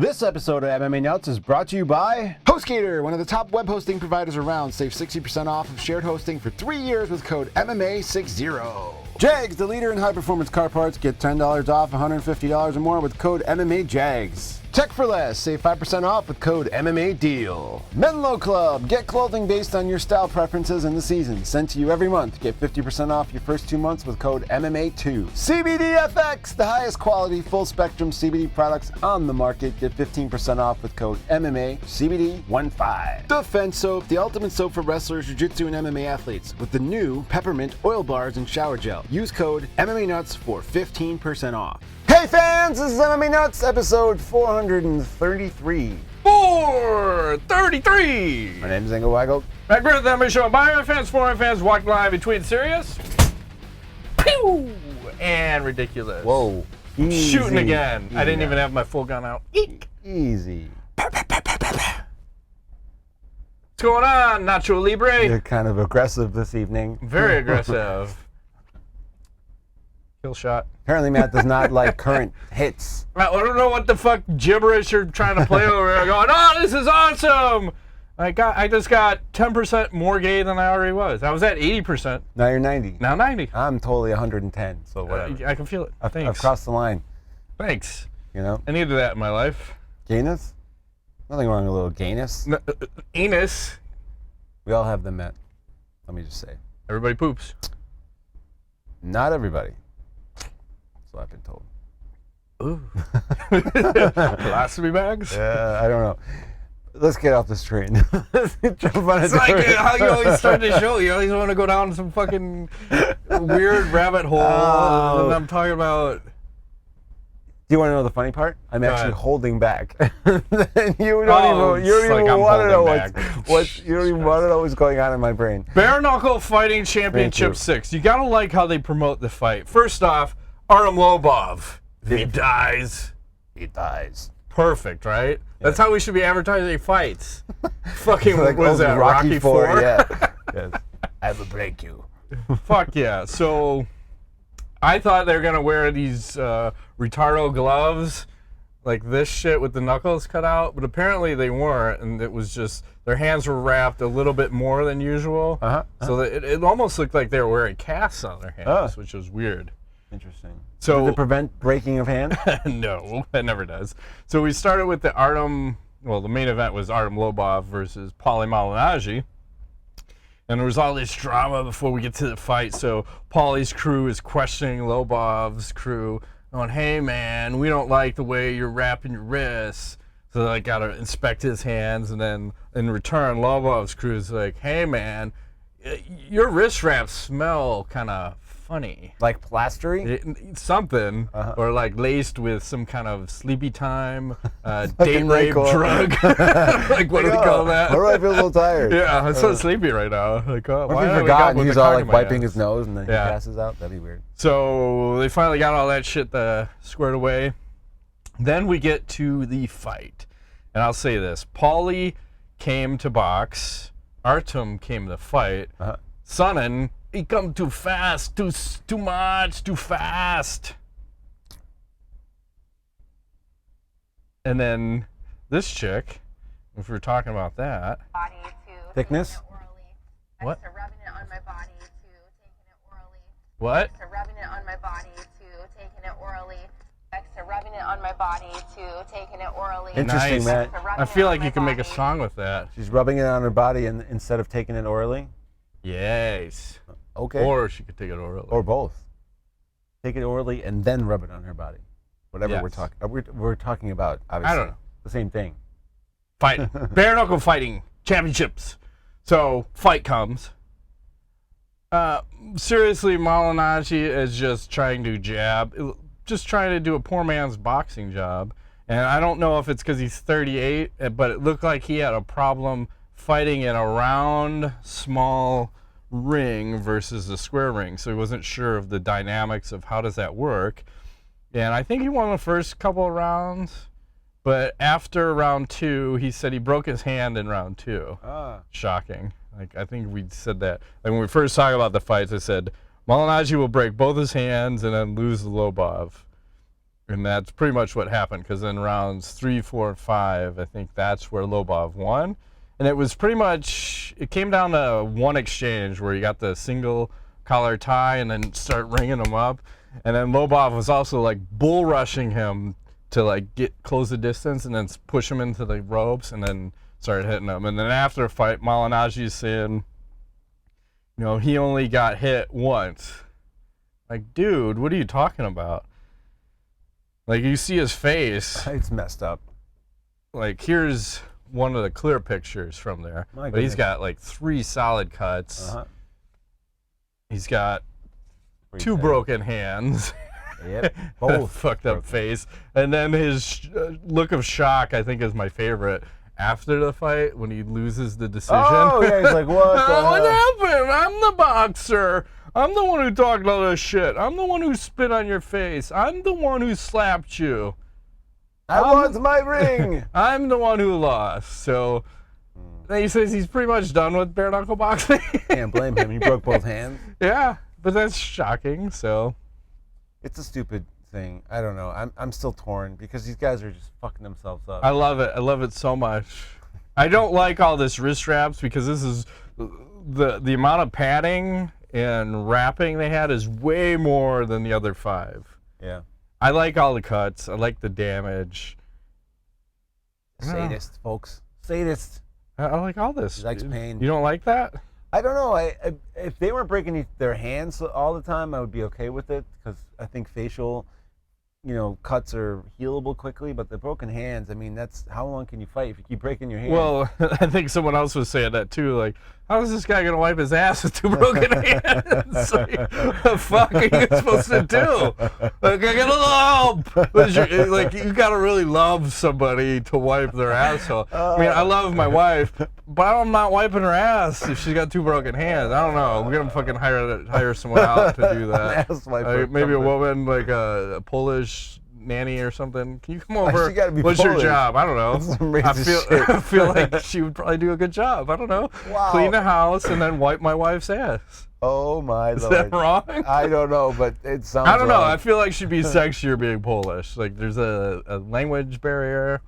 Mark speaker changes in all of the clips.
Speaker 1: This episode of MMA Nuts is brought to you by HostGator, one of the top web hosting providers around. Save 60% off of shared hosting for 3 years with code MMA60. Jags, the leader in high-performance car parts. Get $10 off $150 or more with code MMAJAGS. Tech for Less, save 5% off with code MMADEAL. Menlo Club, get clothing based on your style preferences in the season. Sent to you every month. Get 50% off your first 2 months with code MMA2. CBDFX, the highest quality full-spectrum CBD products on the market. Get 15% off with code MMACBD15. Defense Soap, the ultimate soap for wrestlers, jiu-jitsu, and MMA athletes with the new peppermint oil bars and shower gel. Use code MMANUTS for 15% off. Hey fans, this is MMA Nuts, episode 433.
Speaker 2: 433!
Speaker 1: My name is Engel Weigel.
Speaker 2: Back here at the MMA show by MMA fans, for MMA fans, walking line between serious, pew, and ridiculous.
Speaker 1: Whoa. Easy.
Speaker 2: Shooting again. I didn't even have my full gun out. Eek.
Speaker 1: Easy.
Speaker 2: What's going on, Nacho Libre?
Speaker 1: You're kind of aggressive this evening.
Speaker 2: Very aggressive. Kill shot.
Speaker 1: Apparently Matt does not like current hits.
Speaker 2: I don't know what the fuck gibberish you're trying to play over here. Going, oh, this is awesome! I just got 10% more gay than I already was. I was at 80%.
Speaker 1: Now you're 90.
Speaker 2: Now 90.
Speaker 1: I'm totally 110, so whatever.
Speaker 2: I can feel it.
Speaker 1: I've
Speaker 2: Thanks.
Speaker 1: crossed the line.
Speaker 2: Thanks.
Speaker 1: You know?
Speaker 2: I needed that in my life.
Speaker 1: Gayness? Nothing wrong with a little gayness.
Speaker 2: No, anus.
Speaker 1: We all have them, Matt. Let me just say.
Speaker 2: Everybody poops.
Speaker 1: Not everybody. So I've been told.
Speaker 2: Ooh. Blasphemy bags?
Speaker 1: I don't know. Let's get off this train. Jump on
Speaker 2: It's like how you always start the show. You always want to go down some fucking weird rabbit hole. And I'm talking about...
Speaker 1: Do you want to know the funny part? I'm actually holding back. You don't even want to know what's going on in my brain.
Speaker 2: Bare Knuckle Fighting Championship 6. You gotta like how they promote the fight. First off, Artem Lobov. If he dies,
Speaker 1: he dies.
Speaker 2: Perfect, right?
Speaker 1: Yeah.
Speaker 2: That's how we should be advertising fights. Fucking,
Speaker 1: like,
Speaker 2: what is that, Rocky 4?
Speaker 1: Yeah. Yes. I will break you.
Speaker 2: Fuck yeah. So, I thought they were going to wear these retardo gloves, like this shit with the knuckles cut out, but apparently they weren't, and it was just, their hands were wrapped a little bit more than usual. So that it almost looked like they were wearing casts on their hands, which was weird.
Speaker 1: Interesting.
Speaker 2: So,
Speaker 1: does it prevent breaking of hand?
Speaker 2: No, it never does. So we started with the Artem, well, the main event was Artem Lobov versus Paulie Malinaggi. And there was all this drama before we get to the fight. So Paulie's crew is questioning Lobov's crew, going, hey man, we don't like the way you're wrapping your wrists. So they got to inspect his hands. And then in return, Lobov's crew is like, hey man, your wrist wraps smell kind of funny.
Speaker 1: Like plastery?
Speaker 2: Something, or like laced with some kind of sleepy time, date rape drug. Like, what do they call that?
Speaker 1: Why do I feel a little tired?
Speaker 2: Yeah, I'm so sleepy right now. Like, oh,
Speaker 1: what if he forgot and he's all like wiping his nose and then he passes out? That'd be weird.
Speaker 2: So they finally got all that shit squared away. Then we get to the fight. And I'll say this. Paulie came to box. Artem came to fight. Sonnen, he come too fast, too much, too fast. And then this chick, if we're talking about that.
Speaker 1: Thickness?
Speaker 2: What?
Speaker 3: Rubbing it on my body to taking it orally.
Speaker 2: What?
Speaker 3: Rubbing it on my body to taking it orally. Rubbing it on my body to taking it orally.
Speaker 1: Interesting,
Speaker 2: nice.
Speaker 1: Matt.
Speaker 2: I feel like you can make a song with that.
Speaker 1: She's rubbing it on her body instead of taking it orally?
Speaker 2: Yes.
Speaker 1: Okay.
Speaker 2: Or she could take it orally.
Speaker 1: Or both. Take it orally and then rub it on her body. Whatever we're talking. We're talking about, obviously.
Speaker 2: I don't know.
Speaker 1: The same thing.
Speaker 2: Fight. Bare Knuckle Fighting Championships. So, fight comes. Seriously, Malinaggi is just trying to jab. Just trying to do a poor man's boxing job. And I don't know if it's because he's 38, but it looked like he had a problem fighting in a round, small ring versus a square ring. So he wasn't sure of the dynamics of how does that work. And I think he won the first couple of rounds. But after round 2, he said he broke his hand in round 2. Shocking. Like, I think we said that. Like, when we first talked about the fights, I said, Malinaggi will break both his hands and then lose the Lobov. And that's pretty much what happened, because in rounds 3, 4, and 5, I think that's where Lobov won. And it was pretty much, it came down to one exchange where you got the single collar tie and then start ringing him up. And then Lobov was also like bull rushing him to like close the distance and then push him into the ropes and then started hitting him. And then after the fight, Malinaggi's saying, you know, he only got hit once. Like, dude, what are you talking about? Like, you see his face.
Speaker 1: It's messed up.
Speaker 2: Like, here's one of the clear pictures from there. But he's got like 3 solid cuts. He's got 2 broken hands.
Speaker 1: Yep, both.
Speaker 2: Fucked up face. And then his look of shock, I think, is my favorite. After the fight, when he loses the decision.
Speaker 1: Oh, yeah, he's like, what the hell?
Speaker 2: What happened? I'm the boxer. I'm the one who talked all this shit. I'm the one who spit on your face. I'm the one who slapped you.
Speaker 1: I want my ring.
Speaker 2: I'm the one who lost. So then he says he's pretty much done with bare knuckle boxing.
Speaker 1: Can't blame him. He broke both hands.
Speaker 2: Yeah, but that's shocking. So
Speaker 1: it's a stupid thing. I don't know. I'm still torn because these guys are just fucking themselves up.
Speaker 2: I love it. I love it so much. I don't like all this wrist wraps because this is the amount of padding and wrapping they had is way more than the other 5.
Speaker 1: Yeah.
Speaker 2: I like all the cuts. I like the damage.
Speaker 1: Sadist, folks. Sadist.
Speaker 2: I like all this.
Speaker 1: He likes pain.
Speaker 2: You don't like that?
Speaker 1: I don't know. If they weren't breaking their hands all the time, I would be okay with it because I think facial, cuts are healable quickly. But the broken hands, I mean, that's how long can you fight if you keep breaking your hands?
Speaker 2: Well, I think someone else was saying that too. Like, how is this guy gonna wipe his ass with 2 broken hands? Like, what the fuck are you supposed to do? Like, I get a little help. Like, you gotta really love somebody to wipe their asshole. I mean, I love my wife, but I'm not wiping her ass if she's got 2 broken hands. I don't know. We're gonna fucking hire someone out to do that. Maybe a woman, like a Polish nanny or something. Can you come over? What's your job? I don't know. I feel like she would probably do a good job. I don't know.
Speaker 1: Wow.
Speaker 2: Clean the house and then wipe my wife's ass.
Speaker 1: Oh my Lord.
Speaker 2: Is that wrong?
Speaker 1: I don't know, but it sounds
Speaker 2: I don't know.
Speaker 1: wrong.
Speaker 2: I feel like she'd be sexier being Polish. Like there's a language barrier.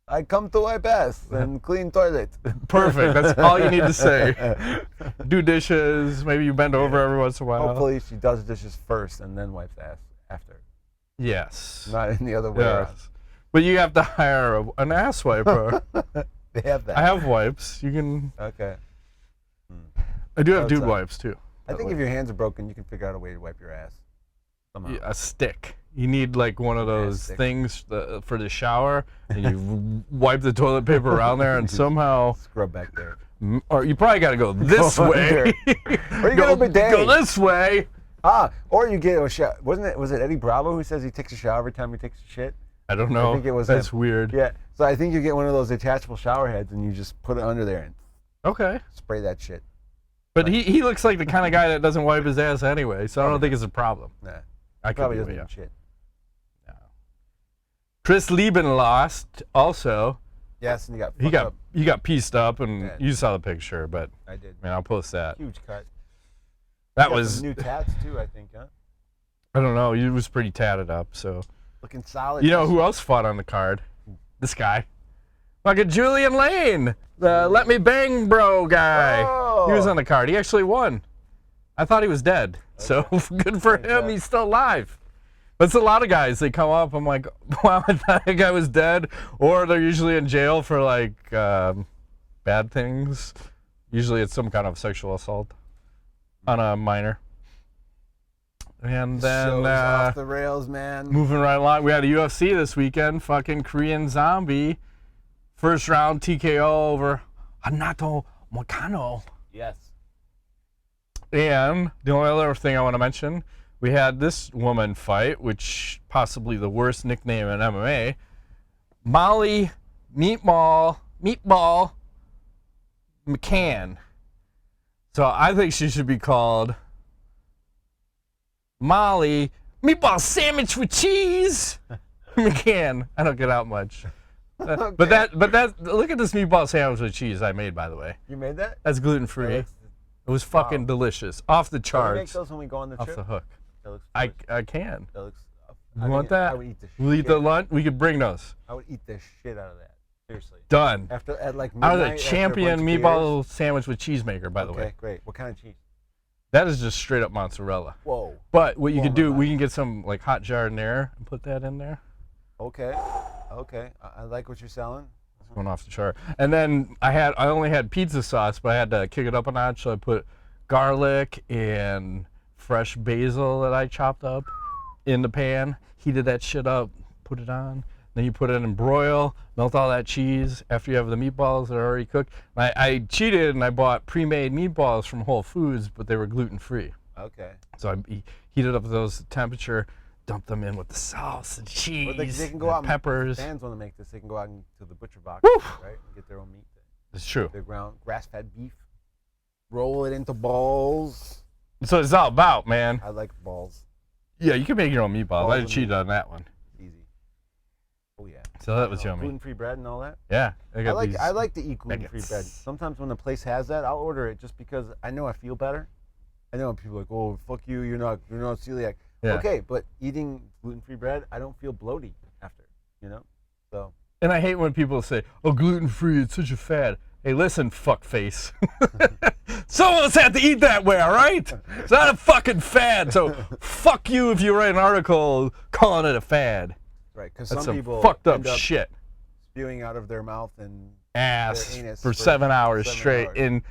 Speaker 1: I come to wipe ass and clean toilet.
Speaker 2: Perfect. That's all you need to say. Do dishes. Maybe you bend over every once in a while.
Speaker 1: Hopefully she does dishes first and then wipes ass after.
Speaker 2: Yes.
Speaker 1: Not in the other way around.
Speaker 2: But you have to hire an ass wiper.
Speaker 1: They have that.
Speaker 2: I have wipes. You can.
Speaker 1: Okay.
Speaker 2: I do have dude wipes too.
Speaker 1: I think if your hands are broken, you can figure out a way to wipe your ass. Somehow.
Speaker 2: Yeah, a stick. You need like one of those things for the shower, and you wipe the toilet paper around there, and somehow
Speaker 1: scrub back there.
Speaker 2: Or you probably got to go this way.
Speaker 1: Or you go
Speaker 2: this way.
Speaker 1: Or you get a shower. Was it Eddie Bravo who says he takes a shower every time he takes a shit?
Speaker 2: I don't know.
Speaker 1: I think it was
Speaker 2: That's
Speaker 1: him.
Speaker 2: weird.
Speaker 1: Yeah. So I think you get one of those detachable shower heads and you just put it under there and spray that shit.
Speaker 2: But he looks like the kind of guy that doesn't wipe his ass anyway, so I don't think it's a problem.
Speaker 1: Nah.
Speaker 2: I
Speaker 1: probably doesn't eat shit.
Speaker 2: No. Chris Leben lost also.
Speaker 1: Yes, and
Speaker 2: he got pieced up, and you saw the picture, but
Speaker 1: I did.
Speaker 2: I'll post that.
Speaker 1: Huge cut.
Speaker 2: That was
Speaker 1: some new tats too, I think, huh?
Speaker 2: I don't know. He was pretty tatted up, so.
Speaker 1: Looking solid.
Speaker 2: You know who else fought on the card? This guy. Fucking Julian Lane, the Let Me Bang Bro guy.
Speaker 1: Oh.
Speaker 2: He was on the card. He actually won. I thought he was dead, so good for him. He's still alive. But it's a lot of guys. They come up. I'm like, wow, I thought that guy was dead. Or they're usually in jail for like bad things. Usually it's some kind of sexual assault on a minor. And then
Speaker 1: show's off the rails, man.
Speaker 2: Moving right along, we had a UFC this weekend. Fucking Korean Zombie, first round TKO over Renato Moicano.
Speaker 1: Yes.
Speaker 2: And the only other thing I want to mention, we had this woman fight, which possibly the worst nickname in MMA, Molly Meatball McCann. So I think she should be called Molly Meatball Sandwich with Cheese McCann. I don't get out much.
Speaker 1: Okay.
Speaker 2: But that look at this meatball sandwich with cheese I made, by the way.
Speaker 1: You made that?
Speaker 2: That's gluten free. It was fucking delicious. Off the charts.
Speaker 1: Can we make those when we go on the trip?
Speaker 2: Off the hook.
Speaker 1: That looks
Speaker 2: I can.
Speaker 1: That looks
Speaker 2: You want that?
Speaker 4: I would eat the shit.
Speaker 2: We'll eat the lunch. We could bring those.
Speaker 4: I would eat the shit out of that. Seriously.
Speaker 2: Done.
Speaker 4: At like
Speaker 2: I was
Speaker 4: midnight,
Speaker 2: a champion
Speaker 4: after a bunch of
Speaker 2: meatball
Speaker 4: beers.
Speaker 2: sandwich with cheesemaker, by the way.
Speaker 4: Okay, great. What kind of cheese?
Speaker 2: That is just straight up mozzarella.
Speaker 4: Whoa.
Speaker 2: But what you could do,
Speaker 4: my
Speaker 2: we can get some like hot jardiniere and put that in there.
Speaker 4: Okay. Okay. I like what you're selling.
Speaker 2: Going off the chart. And then I only had pizza sauce, but I had to kick it up a notch. So I put garlic and fresh basil that I chopped up in the pan, heated that shit up, put it on. Then you put it in broil, melt all that cheese after you have the meatballs that are already cooked. I cheated and I bought pre-made meatballs from Whole Foods, but they were gluten-free.
Speaker 4: Okay.
Speaker 2: So I heated up those temperature, dumped them in with the sauce and cheese,
Speaker 4: Well, they can go out
Speaker 2: and peppers.
Speaker 4: If fans want to make this, they can go out to the butcher box,
Speaker 2: Woo!
Speaker 4: right? And get their own meat.
Speaker 2: It's true.
Speaker 4: Their ground grass-fed beef. Roll it into balls.
Speaker 2: So it's all about, man.
Speaker 4: I like balls.
Speaker 2: Yeah, you can make your own meatballs.
Speaker 4: Balls
Speaker 2: I
Speaker 4: and
Speaker 2: cheated
Speaker 4: meat.
Speaker 2: on that one.
Speaker 4: Easy. Oh yeah.
Speaker 2: So that was yummy.
Speaker 4: Gluten-free bread and all that.
Speaker 2: Yeah.
Speaker 4: I like to eat gluten-free
Speaker 2: nuggets.
Speaker 4: bread. Sometimes when a place has that, I'll order it just because I know I feel better. I know people are like, oh fuck you, you're not celiac.
Speaker 2: Yeah.
Speaker 4: Okay, but eating gluten-free bread, I don't feel bloaty after. You know, so.
Speaker 2: And I hate when people say, oh, gluten-free, it's such a fad. Hey, listen, fuckface. Someone's had to eat that way, all right? It's not a fucking fad, so fuck you if you write an article calling it a fad.
Speaker 4: Right, because
Speaker 2: That's
Speaker 4: some
Speaker 2: some
Speaker 4: people
Speaker 2: fucked up
Speaker 4: end up
Speaker 2: shit.
Speaker 4: spewing out of their mouth and
Speaker 2: Ass
Speaker 4: their anus
Speaker 2: for 7 hours
Speaker 4: 7
Speaker 2: straight
Speaker 4: hours.
Speaker 2: in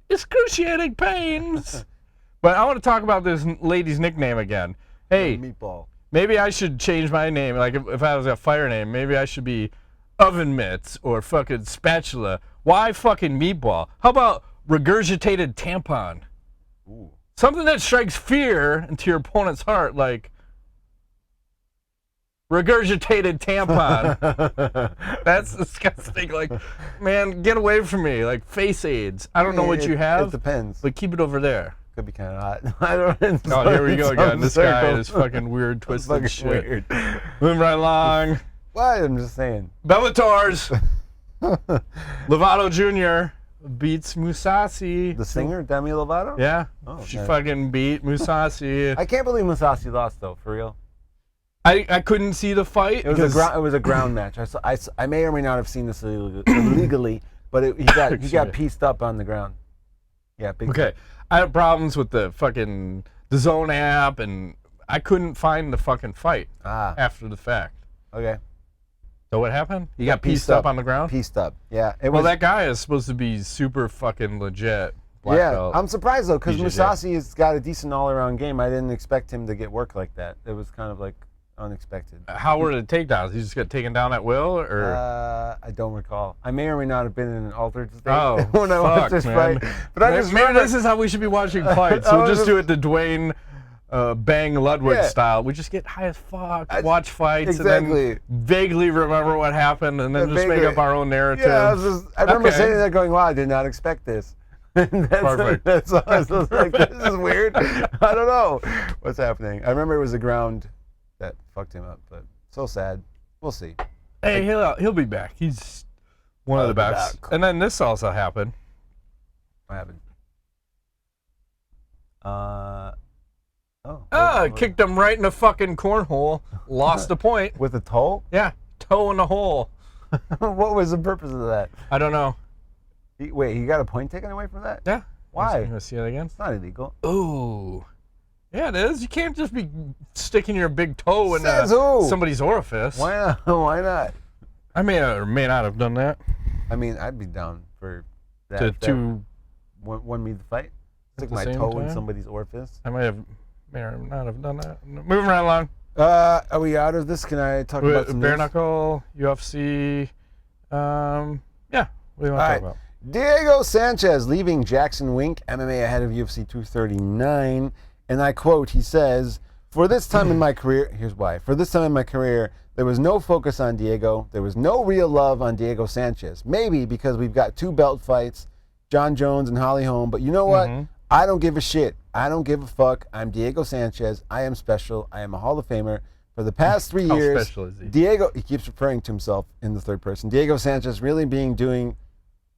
Speaker 2: excruciating pains. But I want to talk about this lady's nickname again. Hey,
Speaker 4: meatball.
Speaker 2: maybe I should change my name. Like if I was a fire name, maybe I should be Oven Mitts or fucking Spatula. Why fucking meatball? How about regurgitated tampon?
Speaker 4: Ooh.
Speaker 2: Something that strikes fear into your opponent's heart, like regurgitated tampon. That's disgusting. Like, man, get away from me. Like face AIDS. I don't know what you have,
Speaker 4: It depends.
Speaker 2: but keep it over there.
Speaker 4: Could be kind of hot. I don't.
Speaker 2: Oh, here we go again. This guy
Speaker 4: circle.
Speaker 2: is fucking weird, twisted
Speaker 4: Fucking
Speaker 2: shit.
Speaker 4: weird.
Speaker 2: Moving right along.
Speaker 4: What? I'm just saying.
Speaker 2: Bellators. Lovato Jr. beats Musasi.
Speaker 4: The singer Demi Lovato.
Speaker 2: Yeah.
Speaker 4: Oh,
Speaker 2: She
Speaker 4: okay.
Speaker 2: fucking beat Musasi.
Speaker 4: I can't believe Musasi lost though. For real.
Speaker 2: I couldn't see the fight.
Speaker 4: It was
Speaker 2: because-
Speaker 4: it was a ground match. I may or may not have seen this illegally, but he got pieced up on the ground. Yeah. Big
Speaker 2: Okay. I had problems with the Zone app, and I couldn't find the fucking fight after the fact.
Speaker 4: Okay.
Speaker 2: So what happened? He got pieced up on the ground?
Speaker 4: Pieced up. Yeah.
Speaker 2: Well, that guy is supposed to be super fucking legit. Black
Speaker 4: Yeah,
Speaker 2: belt.
Speaker 4: I'm surprised though, because
Speaker 2: BJJ.
Speaker 4: Musasi has got a decent all-around game. I didn't expect him to get work like that. It was kind of like unexpected.
Speaker 2: How were the takedowns? He just got taken down at will, or?
Speaker 4: I don't recall. I may or may not have been in an altered state
Speaker 2: Oh,
Speaker 4: when I watched this
Speaker 2: man.
Speaker 4: fight. But I just
Speaker 2: Maybe
Speaker 4: remember,
Speaker 2: this is how we should be watching fights.
Speaker 4: I
Speaker 2: We'll
Speaker 4: was
Speaker 2: just do it the Dwayne Bang Ludwig
Speaker 4: Yeah.
Speaker 2: style. We just get high as fuck, watch fights, and
Speaker 4: exactly.
Speaker 2: then vaguely remember what happened, and then
Speaker 4: Yeah,
Speaker 2: just make
Speaker 4: vaguely.
Speaker 2: up our own narrative.
Speaker 4: Yeah, I remember
Speaker 2: Okay.
Speaker 4: sitting there going, "Wow, I did not expect this."
Speaker 2: Perfect.
Speaker 4: That's all. I was like, "This is weird." I don't know what's happening. I remember it was the ground that fucked him up, but so sad. We'll see.
Speaker 2: Hey, he'll be back. He's one of the
Speaker 4: He'll be
Speaker 2: best.
Speaker 4: back.
Speaker 2: And then this also happened.
Speaker 4: What happened?
Speaker 2: Kicked him right in the fucking cornhole. Lost the point.
Speaker 4: With a toe?
Speaker 2: Yeah, toe in the hole.
Speaker 4: What was the purpose of that?
Speaker 2: I don't know.
Speaker 4: Wait, he got a point taken away from that?
Speaker 2: Yeah.
Speaker 4: Why?
Speaker 2: You want to see that again?
Speaker 4: It's not illegal.
Speaker 2: Ooh. Yeah, it is. You can't just be sticking your big toe in
Speaker 4: Says who?
Speaker 2: somebody's orifice.
Speaker 4: Why not? Why not?
Speaker 2: I may or may not have done that.
Speaker 4: I mean, I'd be down for that.
Speaker 2: To
Speaker 4: if that want me to fight? Stick
Speaker 2: the
Speaker 4: my
Speaker 2: same
Speaker 4: toe in
Speaker 2: time?
Speaker 4: somebody's orifice?
Speaker 2: I may or not have done that. Moving right along.
Speaker 4: Are we out of this? Can I talk about some
Speaker 2: Bare
Speaker 4: news?
Speaker 2: knuckle, UFC. Yeah. What do you want to
Speaker 4: All
Speaker 2: talk
Speaker 4: right.
Speaker 2: about?
Speaker 4: Diego Sanchez leaving Jackson Wink MMA ahead of UFC 239. And I quote, he says, "For this time in my career," here's why. "For this time in my career, there was no focus on Diego. There was no real love on Diego Sanchez. Maybe because we've got 2 belt fights, Jon Jones and Holly Holm. But you know what? I don't give a shit. I don't give a fuck. I'm Diego Sanchez. I am special. I am a Hall of Famer. For the past 3
Speaker 2: How
Speaker 4: years,
Speaker 2: special is he?
Speaker 4: Diego," he keeps referring to himself in the third person, "Diego Sanchez really doing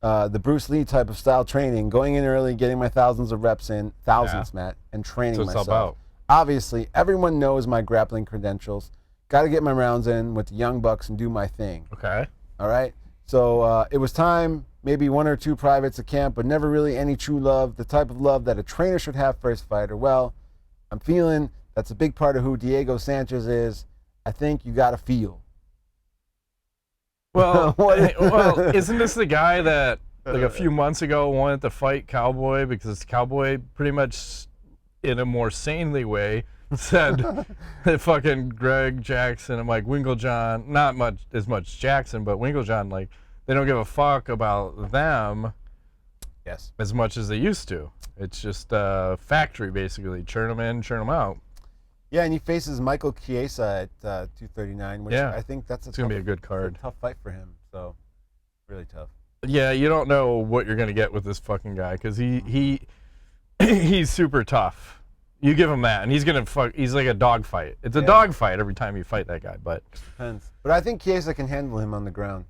Speaker 4: the Bruce Lee type of style training, going in early, getting my thousands of reps in, Matt, and training
Speaker 2: That's what it's all
Speaker 4: myself.
Speaker 2: about.
Speaker 4: Obviously, everyone knows my grappling credentials. got to get my rounds in with the Young Bucks and do my thing.
Speaker 2: Okay.
Speaker 4: All right? So it was time, maybe 1 or 2 privates at camp, but never really any true love, the type of love that a trainer should have for his fighter. Well, I'm feeling that's a big part of who Diego Sanchez is. I think you got to feel.
Speaker 2: Well, well, isn't this the guy that like a few months ago wanted to fight Cowboy because Cowboy pretty much in a more sanely way said that fucking Greg Jackson and Mike Winkeljohn, not much as much Jackson, but Winkeljohn, like they don't give a fuck about them as much as they used to. It's just a factory basically, churn them in, churn them out.
Speaker 4: Yeah, and he faces Michael Chiesa at 239, which I think that's
Speaker 2: gonna be a good card.
Speaker 4: Tough fight for him, so really tough.
Speaker 2: Yeah, you don't know what you're gonna get with this fucking guy because he's super tough. You give him that, and he's gonna fuck. He's like a dog fight. It's a dog fight every time you fight that guy. But
Speaker 4: depends. But I think Chiesa can handle him on the ground.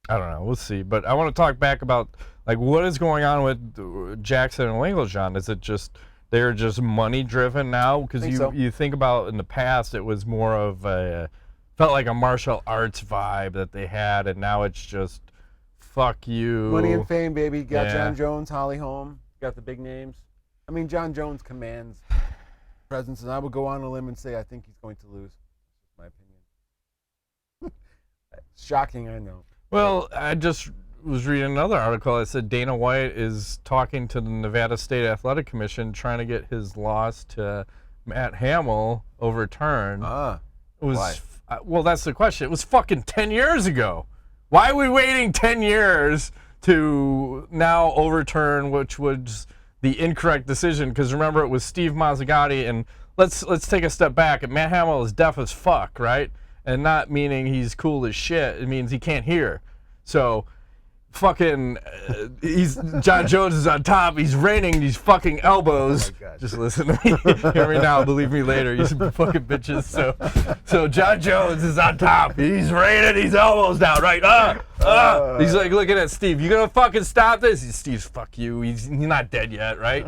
Speaker 2: I don't know. We'll see. But I want to talk back about like what is going on with Jackson and Winkeljohn. Is it just they're just money driven now? Because you think about in the past, it was more of a felt like a martial arts vibe that they had, and now it's just fuck you.
Speaker 4: Money and fame, baby. Got Jon Jones, Holly Holm. Got the big names. I mean, Jon Jones commands presence, and I would go on a limb and say I think he's going to lose. That's my opinion. Shocking, I know.
Speaker 2: Well, I just was reading another article that said Dana White is talking to the Nevada State Athletic Commission trying to get his loss to Matt Hamill overturned.
Speaker 4: Why?
Speaker 2: Well, that's the question. It was fucking 10 years ago. Why are we waiting 10 years to now overturn, which was the incorrect decision? Because remember, it was Steve Mazzagatti, and let's take a step back. And Matt Hamill is deaf as fuck, right? And not meaning he's cool as shit. It means he can't hear. So, fucking, Jon Jones is on top. He's raining these fucking elbows.
Speaker 4: Oh my God.
Speaker 2: Just listen to me. Hear me now. Believe me later. You fucking bitches. So Jon Jones is on top. He's raining these elbows down, right? He's like looking at Steve. You gonna fucking stop this? Steve's fuck you. He's not dead yet, right?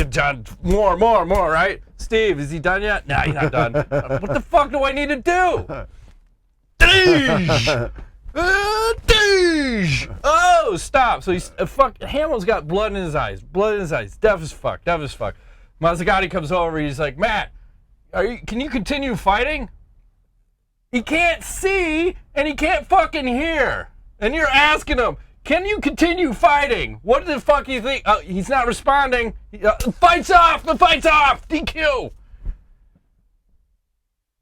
Speaker 2: Jon, more, right? Steve, is he done yet? Nah, he's not done. What the fuck do I need to do? Oh, stop. So he's Hamill's got blood in his eyes. Deaf as fuck. Mazzagatti comes over. He's like, Matt, can you continue fighting? He can't see and he can't fucking hear. And you're asking him, can you continue fighting? What the fuck do you think? He's not responding. The fight's off. DQ.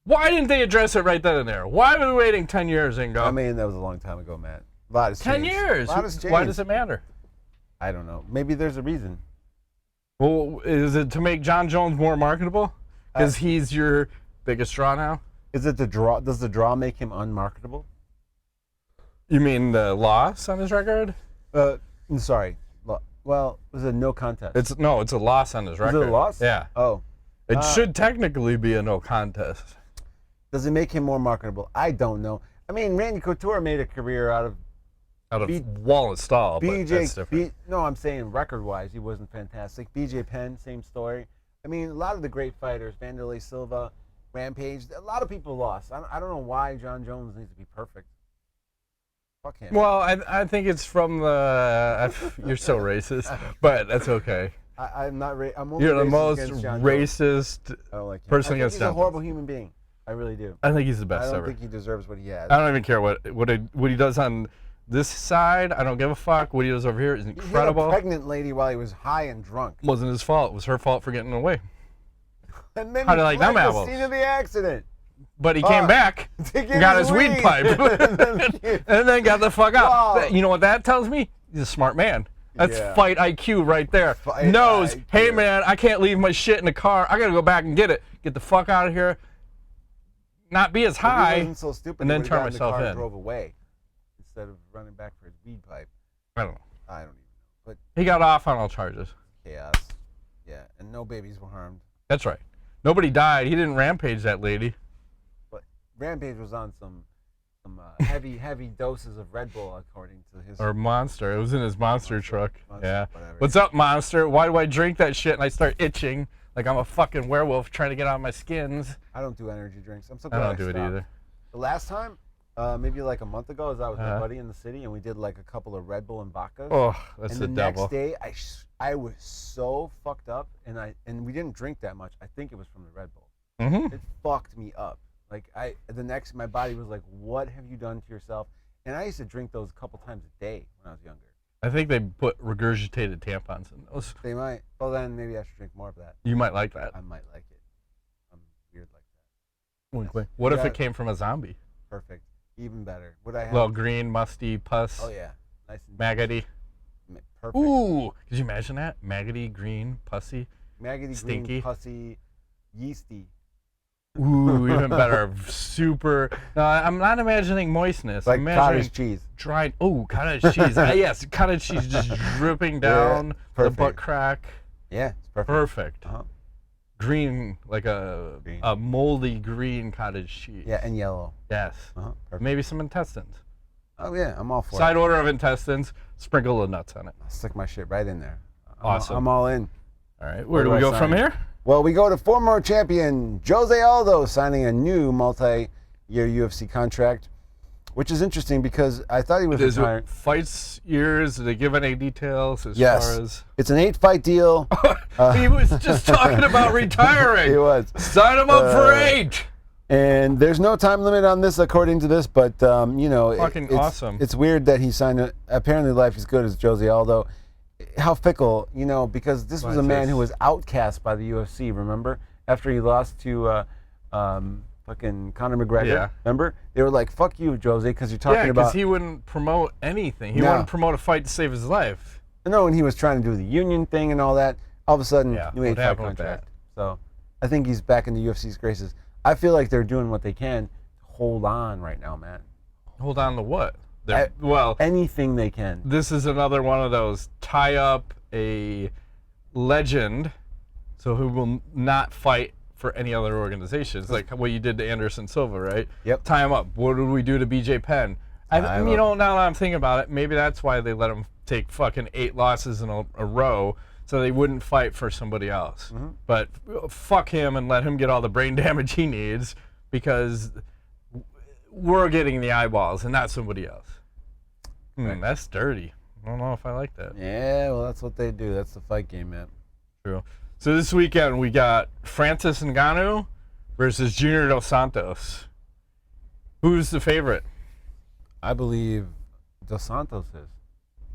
Speaker 2: Why didn't they address it right then and there? Why are we waiting 10 years, Ingo?
Speaker 4: I mean, that was a long time ago, Matt. A lot has changed.
Speaker 2: 10 years?
Speaker 4: A lot has changed.
Speaker 2: Why does it matter?
Speaker 4: I don't know. Maybe there's a reason.
Speaker 2: Well, is it to make Jon Jones more marketable? Because he's your biggest draw now?
Speaker 4: Is it the draw? Does the draw make him unmarketable?
Speaker 2: You mean the loss on his record?
Speaker 4: I'm sorry. Well, was it no contest?
Speaker 2: It's a loss on his record.
Speaker 4: Is it a loss?
Speaker 2: Yeah.
Speaker 4: Oh.
Speaker 2: It should technically be a no contest.
Speaker 4: Does it make him more marketable? I don't know. I mean, Randy Couture made a career out of
Speaker 2: Wall and Stall, but
Speaker 4: BJ.
Speaker 2: that's different.
Speaker 4: No, I'm saying record-wise, he wasn't fantastic. BJ Penn, same story. I mean, a lot of the great fighters, Vanderlei Silva, Rampage, a lot of people lost. I don't know why Jon Jones needs to be perfect. Fuck him.
Speaker 2: Well, I think it's from the... you're so racist, but that's okay.
Speaker 4: I'm not. I'm only
Speaker 2: You're the
Speaker 4: racist
Speaker 2: most
Speaker 4: against Jon
Speaker 2: racist
Speaker 4: Jones. I don't like him.
Speaker 2: person
Speaker 4: I think
Speaker 2: against
Speaker 4: he's
Speaker 2: Jon
Speaker 4: a horrible human being. I really do.
Speaker 2: I think he's the best
Speaker 4: I don't
Speaker 2: ever.
Speaker 4: think he deserves what he has.
Speaker 2: I don't even care what he does on this side. I don't give a fuck. What he does over here is incredible.
Speaker 4: He hit a pregnant lady while he was high and drunk.
Speaker 2: Wasn't his fault. It was her fault for getting away.
Speaker 4: And then
Speaker 2: How do
Speaker 4: he
Speaker 2: you like them
Speaker 4: fled
Speaker 2: apples?
Speaker 4: the scene of the accident.
Speaker 2: But he came back,
Speaker 4: To get
Speaker 2: got
Speaker 4: his
Speaker 2: his weed pipe, and then got the fuck out.
Speaker 4: Wow.
Speaker 2: You know what that tells me? He's a smart man. That's
Speaker 4: Yeah.
Speaker 2: fight IQ right there.
Speaker 4: Fight
Speaker 2: Knows,
Speaker 4: IQ.
Speaker 2: hey man, I can't leave my shit in the car. I gotta go back and get it. Get the fuck out of here. Not be as
Speaker 4: If he
Speaker 2: high,
Speaker 4: wasn't so stupid,
Speaker 2: and
Speaker 4: he
Speaker 2: then
Speaker 4: would've
Speaker 2: turn
Speaker 4: got in the
Speaker 2: myself
Speaker 4: car and
Speaker 2: in.
Speaker 4: drove away instead of running back for his weed pipe.
Speaker 2: I don't know.
Speaker 4: I don't even know. But
Speaker 2: He got off on all charges.
Speaker 4: chaos. Yeah, and no babies were harmed.
Speaker 2: That's right. Nobody died. He didn't rampage that lady.
Speaker 4: But Rampage was on some heavy doses of Red Bull, according to his.
Speaker 2: Or Monster. It was in his Monster truck.
Speaker 4: Monster,
Speaker 2: Yeah.
Speaker 4: whatever.
Speaker 2: What's up, Monster? Why do I drink that shit and I start itching Like I'm a fucking werewolf trying to get on my skins.
Speaker 4: I don't do energy drinks. I'm so
Speaker 2: I
Speaker 4: glad
Speaker 2: don't do it
Speaker 4: stopped.
Speaker 2: either.
Speaker 4: The last time, maybe like a month ago, I was out with my buddy in the city, and we did like a couple of Red Bull and vodkas.
Speaker 2: Oh, that's
Speaker 4: and
Speaker 2: the devil.
Speaker 4: next day, I was so fucked up, and we didn't drink that much. I think it was from the Red Bull.
Speaker 2: Mm-hmm.
Speaker 4: It fucked me up. Like my body was like, "What have you done to yourself?" And I used to drink those a couple times a day when I was younger.
Speaker 2: I think they put regurgitated tampons in those.
Speaker 4: They might. Well, then maybe I should drink more of that.
Speaker 2: You might like that.
Speaker 4: I might like it. I'm weird like that.
Speaker 2: Wink, wink. What if it came from a zombie?
Speaker 4: Perfect. Even better. Would I have?
Speaker 2: Well, green, musty, pus.
Speaker 4: Oh yeah. Nice and
Speaker 2: Maggoty.
Speaker 4: perfect.
Speaker 2: Ooh, could you imagine that? Maggoty, green, pussy.
Speaker 4: Maggoty,
Speaker 2: stinky.
Speaker 4: green, pussy, yeasty.
Speaker 2: Ooh, even better. Super. I'm not imagining moistness.
Speaker 4: Like
Speaker 2: I'm imagining
Speaker 4: cottage cheese.
Speaker 2: dried. Oh, cottage cheese. Yes, cottage cheese just dripping down the
Speaker 4: perfect.
Speaker 2: butt crack.
Speaker 4: Yeah, it's perfect.
Speaker 2: Perfect.
Speaker 4: Uh-huh.
Speaker 2: Green, like a moldy green cottage cheese.
Speaker 4: Yeah, and yellow.
Speaker 2: Yes.
Speaker 4: Uh-huh. Perfect.
Speaker 2: Maybe some intestines.
Speaker 4: Oh yeah, I'm all for
Speaker 2: Side
Speaker 4: it.
Speaker 2: order of intestines. Sprinkle the nuts on it.
Speaker 4: I'll stick my shit right in there.
Speaker 2: Awesome.
Speaker 4: I'm all in.
Speaker 2: All right. Where do we go from here?
Speaker 4: Well, we go to former champion Jose Aldo signing a new multi-year UFC contract, which is interesting because I thought he was
Speaker 2: Is
Speaker 4: retiring.
Speaker 2: it fights years? Did they give any details as
Speaker 4: Yes.
Speaker 2: far as?
Speaker 4: It's an 8-fight deal.
Speaker 2: He was just talking about retiring.
Speaker 4: He was.
Speaker 2: Sign him up for 8.
Speaker 4: And there's no time limit on this, according to this, but, you know.
Speaker 2: Fucking awesome.
Speaker 4: It's weird that he signed it. Apparently life is good as Jose Aldo. How fickle, you know, because this was a man who was outcast by the UFC, remember? After he lost to fucking Conor McGregor,
Speaker 2: Yeah.
Speaker 4: remember? They were like, fuck you, Jose, because you're talking
Speaker 2: Yeah,
Speaker 4: about...
Speaker 2: because he wouldn't promote anything. He
Speaker 4: No.
Speaker 2: wouldn't promote a fight to save his life.
Speaker 4: No, and he was trying to do the union thing and all that. All of a sudden,
Speaker 2: Yeah,
Speaker 4: new
Speaker 2: what
Speaker 4: 8-fight
Speaker 2: happened with
Speaker 4: contract. So I think he's back in the UFC's graces. I feel like they're doing what they can to hold on right now, man.
Speaker 2: Hold on to what? Well,
Speaker 4: Anything they can.
Speaker 2: this is another one of those tie up a legend, so who will not fight for any other organizations, like what you did to Anderson Silva, right?
Speaker 4: Yep.
Speaker 2: Tie him up. What did we do to BJ Penn?
Speaker 4: Tie him
Speaker 2: You
Speaker 4: up.
Speaker 2: know, now that I'm thinking about it, maybe that's why they let him take fucking 8 losses in a row, so they wouldn't fight for somebody else.
Speaker 4: Mm-hmm.
Speaker 2: But fuck him and let him get all the brain damage he needs, because we're getting the eyeballs and not somebody else. That's dirty. I don't know if I like that.
Speaker 4: Yeah, well, that's what they do. That's the fight game, man.
Speaker 2: True. So this weekend we got Francis Ngannou versus Junior Dos Santos. Who's the favorite?
Speaker 4: I believe Dos Santos is.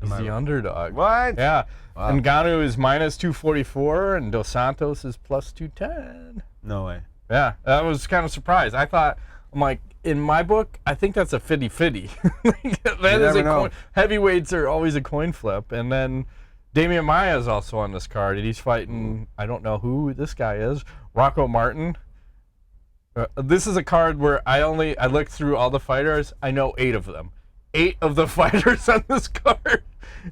Speaker 2: He's the underdog.
Speaker 4: What?
Speaker 2: Yeah.
Speaker 4: Wow.
Speaker 2: Ngannou is minus 244 and Dos Santos is plus 210.
Speaker 4: No way.
Speaker 2: Yeah, that was kind of surprised. I'm like, in my book, I think that's a 50-50. That is
Speaker 4: never
Speaker 2: a
Speaker 4: know.
Speaker 2: coin. Heavyweights are always a coin flip. And then Damian Maia is also on this card, and he's fighting, I don't know who this guy is, Rocco Martin. This is a card where I looked through all the fighters. I know 8 of them. 8 of the fighters on this card.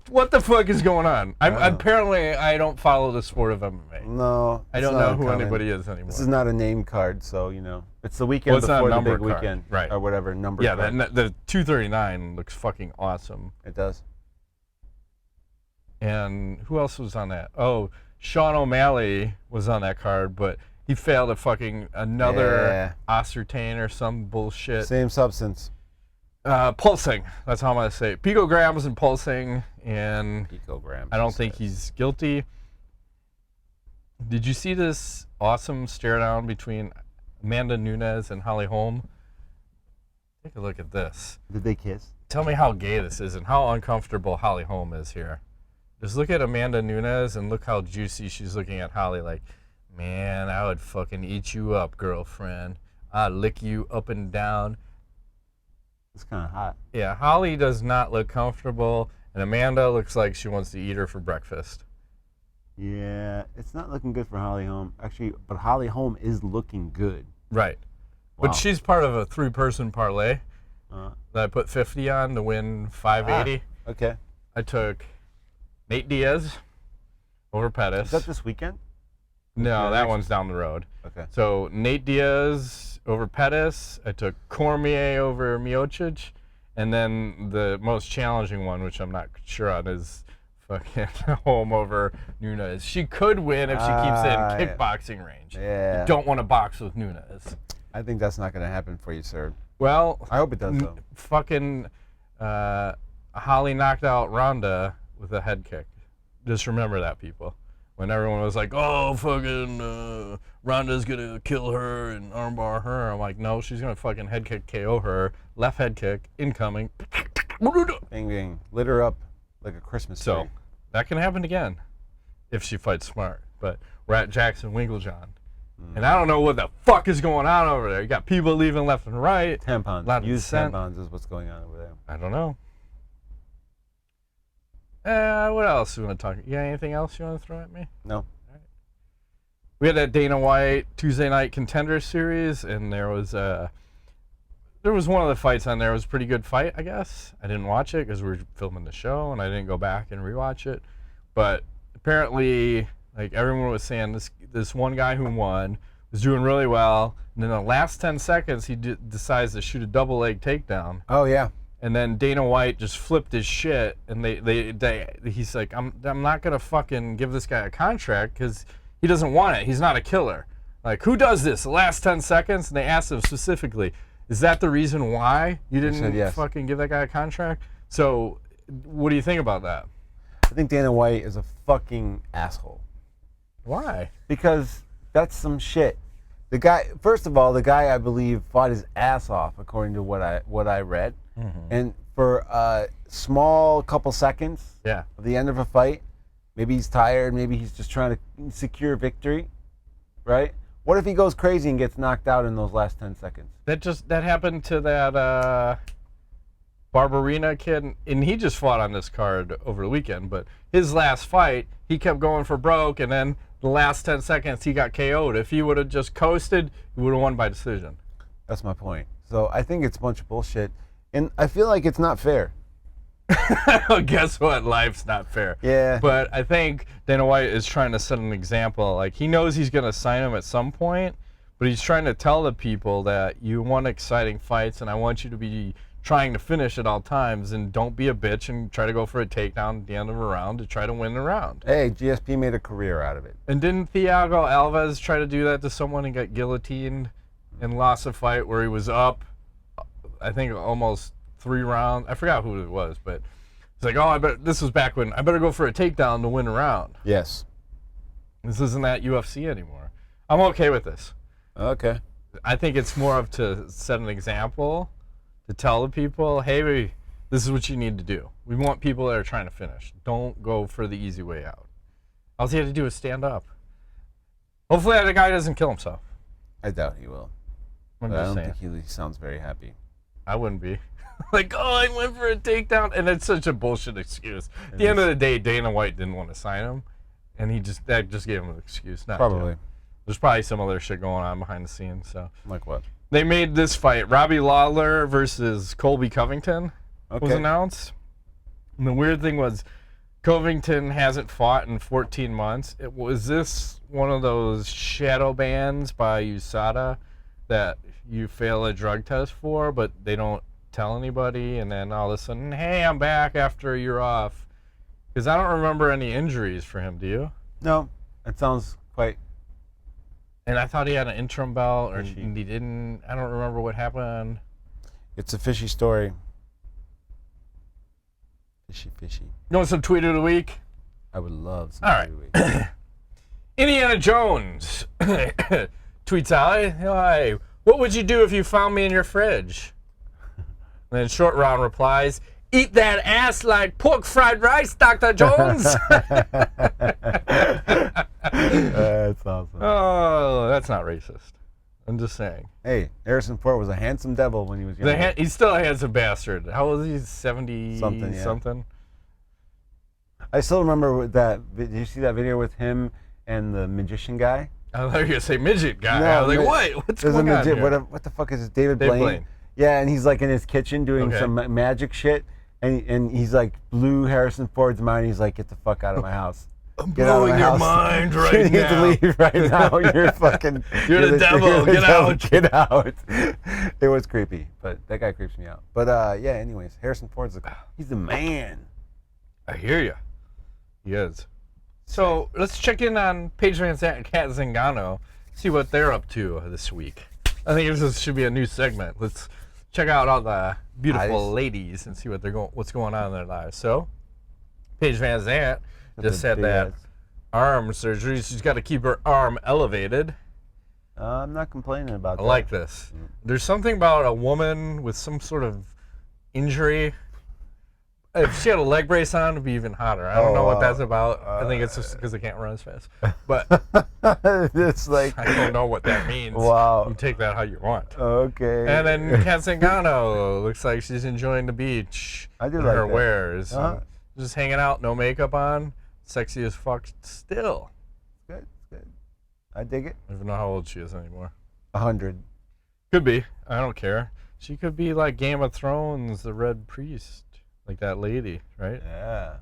Speaker 2: What the fuck is going on? Apparently, I don't follow the sport of MMA.
Speaker 4: No.
Speaker 2: I
Speaker 4: it's
Speaker 2: don't
Speaker 4: not
Speaker 2: know who
Speaker 4: common.
Speaker 2: anybody is anymore.
Speaker 4: This is not a name card, so, you know. It's the weekend
Speaker 2: Well, it's not a
Speaker 4: before the
Speaker 2: number
Speaker 4: big
Speaker 2: card,
Speaker 4: weekend.
Speaker 2: right.
Speaker 4: Or whatever, number
Speaker 2: Yeah,
Speaker 4: card.
Speaker 2: the 239 looks fucking awesome.
Speaker 4: It does.
Speaker 2: And who else was on that? Oh, Sean O'Malley was on that card, but he failed at fucking another ascertain or some bullshit.
Speaker 4: Same substance.
Speaker 2: Pulsing. That's how I'm going to say it. Picograms and pulsing, and
Speaker 4: Picograms.
Speaker 2: I don't think he's guilty. Did you see this awesome stare down between Amanda Nunes and Holly Holm? Take a look at this.
Speaker 4: Did they kiss?
Speaker 2: Tell me how gay this is and how uncomfortable Holly Holm is here. Just look at Amanda Nunes and look how juicy she's looking at Holly, like, man, I would fucking eat you up, girlfriend. I'd lick you up and down.
Speaker 4: It's kind of hot.
Speaker 2: Yeah, Holly does not look comfortable, and Amanda looks like she wants to eat her for breakfast.
Speaker 4: Yeah, it's not looking good for Holly Holm. Actually, but Holly Holm is looking good.
Speaker 2: Right.
Speaker 4: Wow.
Speaker 2: But she's part of a 3-person parlay
Speaker 4: Uh,
Speaker 2: that I put 50 on to win 580.
Speaker 4: okay.
Speaker 2: I took Nate Diaz over Pettis.
Speaker 4: Is that this weekend?
Speaker 2: No,
Speaker 4: Yeah,
Speaker 2: that
Speaker 4: next-
Speaker 2: one's down the road.
Speaker 4: Okay.
Speaker 2: So Nate Diaz over Pettis. I took Cormier over Miocic. And then the most challenging one, which I'm not sure on, is fucking Holm over Nunes. She could win if she keeps it in kickboxing range.
Speaker 4: Yeah.
Speaker 2: You don't want to box with Nunes.
Speaker 4: I think that's not going to happen for you, sir.
Speaker 2: Well,
Speaker 4: I hope it does, though.
Speaker 2: Fucking Holly knocked out Ronda with a head kick. Just remember that, people. When everyone was like, oh, fucking Ronda's going to kill her and armbar her. I'm like, no, she's going to fucking head kick KO her. Left head kick, incoming.
Speaker 4: Bang, bang. Lit her up like a Christmas tree.
Speaker 2: So, that can happen again if she fights smart. But we're at Jackson Winklejohn. And I don't know what the fuck is going on over there. You got people leaving left and right.
Speaker 4: Tampons. Use tampons is what's going on over there.
Speaker 2: I don't know. What else do you want to talk? You got anything else you want to throw at me?
Speaker 4: No.
Speaker 2: All right. We had that Dana White Tuesday Night Contender Series, and there was one of the fights on there. It was a pretty good fight, I guess. I didn't watch it because we were filming the show, and I didn't go back and rewatch it. But apparently, like everyone was saying, this one guy who won was doing really well, and in the last 10 seconds, he decides to shoot a double leg takedown.
Speaker 4: Oh, yeah.
Speaker 2: And then Dana White just flipped his shit, and he's like, I'm not gonna fucking give this guy a contract because he doesn't want it. He's not a killer. Like, who does this? The last 10 seconds? And they asked him specifically, is that the reason why you didn't fucking give that guy a contract? So, what do you think about that?
Speaker 4: I think Dana White is a fucking asshole.
Speaker 2: Why?
Speaker 4: Because that's some shit. The guy, first of all, the guy I believe fought his ass off, according to what I read. Mm-hmm. And for a small couple seconds at the end of a fight, maybe he's tired, maybe he's just trying to secure victory, right? What if he goes crazy and gets knocked out in those last 10 seconds? That
Speaker 2: happened to that Barberina kid, and he just fought on this card over the weekend, but his last fight, he kept going for broke, and then the last 10 seconds, he got KO'd. If he would have just coasted, he would have won by decision.
Speaker 4: That's my point. So I think it's a bunch of bullshit. And I feel like it's not fair.
Speaker 2: Guess what? Life's not fair.
Speaker 4: Yeah.
Speaker 2: But I think Dana White is trying to set an example. Like, he knows he's going to sign him at some point, but he's trying to tell the people that you want exciting fights, and I want you to be trying to finish at all times, and don't be a bitch and try to go for a takedown at the end of a round to try to win the round.
Speaker 4: Hey, GSP made a career out of it.
Speaker 2: And didn't Thiago Alves try to do that to someone and got guillotined and lost a fight where he was up, I think, almost 3 rounds? I forgot who it was, but it's like, this was back when I better go for a takedown to win a round.
Speaker 4: Yes.
Speaker 2: This isn't that UFC anymore. I'm okay with this.
Speaker 4: Okay.
Speaker 2: I think it's more of to set an example, to tell the people, hey, this is what you need to do. We want people that are trying to finish. Don't go for the easy way out. All you have to do is stand up. Hopefully that guy doesn't kill himself.
Speaker 4: I doubt he will. I don't think he sounds very happy.
Speaker 2: I wouldn't be. Like, I went for a takedown, and it's such a bullshit excuse. At the end of the day, Dana White didn't want to sign him, and that just gave him an excuse.
Speaker 4: Probably.
Speaker 2: There's probably some other shit going on behind the scenes. So.
Speaker 4: Like what?
Speaker 2: They made this fight, Robbie Lawler versus Colby Covington, was announced. And the weird thing was, Covington hasn't fought in 14 months. Was this one of those shadow bans by USADA that you fail a drug test for, but they don't tell anybody, and then all of a sudden, hey, I'm back after a year off? Because I don't remember any injuries for him, do you?
Speaker 4: No, it sounds quite...
Speaker 2: And I thought he had an interim belt, or he didn't. I don't remember what happened.
Speaker 4: It's a fishy story. Fishy.
Speaker 2: You want some tweet of the week?
Speaker 4: I would love some tweet of the week.
Speaker 2: Indiana Jones tweets out, "Hi, what would you do if you found me in your fridge?" And then Short Round replies, "Eat that ass like pork fried rice, Dr. Jones."
Speaker 4: That's awesome.
Speaker 2: Oh, that's not racist. I'm just saying.
Speaker 4: Hey, Harrison Ford was a handsome devil when he was young.
Speaker 2: He's still a handsome bastard. How old is he? 70 something?
Speaker 4: I still remember that. Did you see that video with him and the magician guy?
Speaker 2: I thought you were going to say midget guy.
Speaker 4: No,
Speaker 2: I was like, what? What's going on here?
Speaker 4: What the fuck is this? David Blaine? Yeah, and he's like in his kitchen doing some magic shit, and he's like blew Harrison Ford's mind. He's like, get the fuck out of my house.
Speaker 2: I'm blowing your mind right now.
Speaker 4: You need to leave right now. You're fucking...
Speaker 2: You're the devil. Get out.
Speaker 4: Get out. It was creepy, but that guy creeps me out. But yeah, anyways, Harrison Ford's he's the man.
Speaker 2: I hear you. He is. So let's check in on Paige Van Zandt and Cat Zingano, see what they're up to this week. I think this should be a new segment. Let's check out all the beautiful ladies and see what's going on in their lives. So, Paige Van Zandt just had that arm surgery. She's got to keep her arm elevated.
Speaker 4: I'm not complaining about that.
Speaker 2: I like this. There's something about a woman with some sort of injury. If she had a leg brace on, it'd be even hotter. I don't know what that's about. I think it's just because they can't run as fast. But
Speaker 4: it's like
Speaker 2: I don't know what that means.
Speaker 4: Wow.
Speaker 2: You take that how you want.
Speaker 4: Okay.
Speaker 2: And then Cat Zingano looks like she's enjoying the beach.
Speaker 4: I do
Speaker 2: in
Speaker 4: like
Speaker 2: her
Speaker 4: that.
Speaker 2: wares.
Speaker 4: Just
Speaker 2: Just hanging out, no makeup on, sexy as fuck still.
Speaker 4: good. Good. I dig it.
Speaker 2: I don't even know how old she is anymore.
Speaker 4: 100.
Speaker 2: Could be. I don't care. She could be like Game of Thrones, the Red Priest. Like that lady, right?
Speaker 4: Yeah.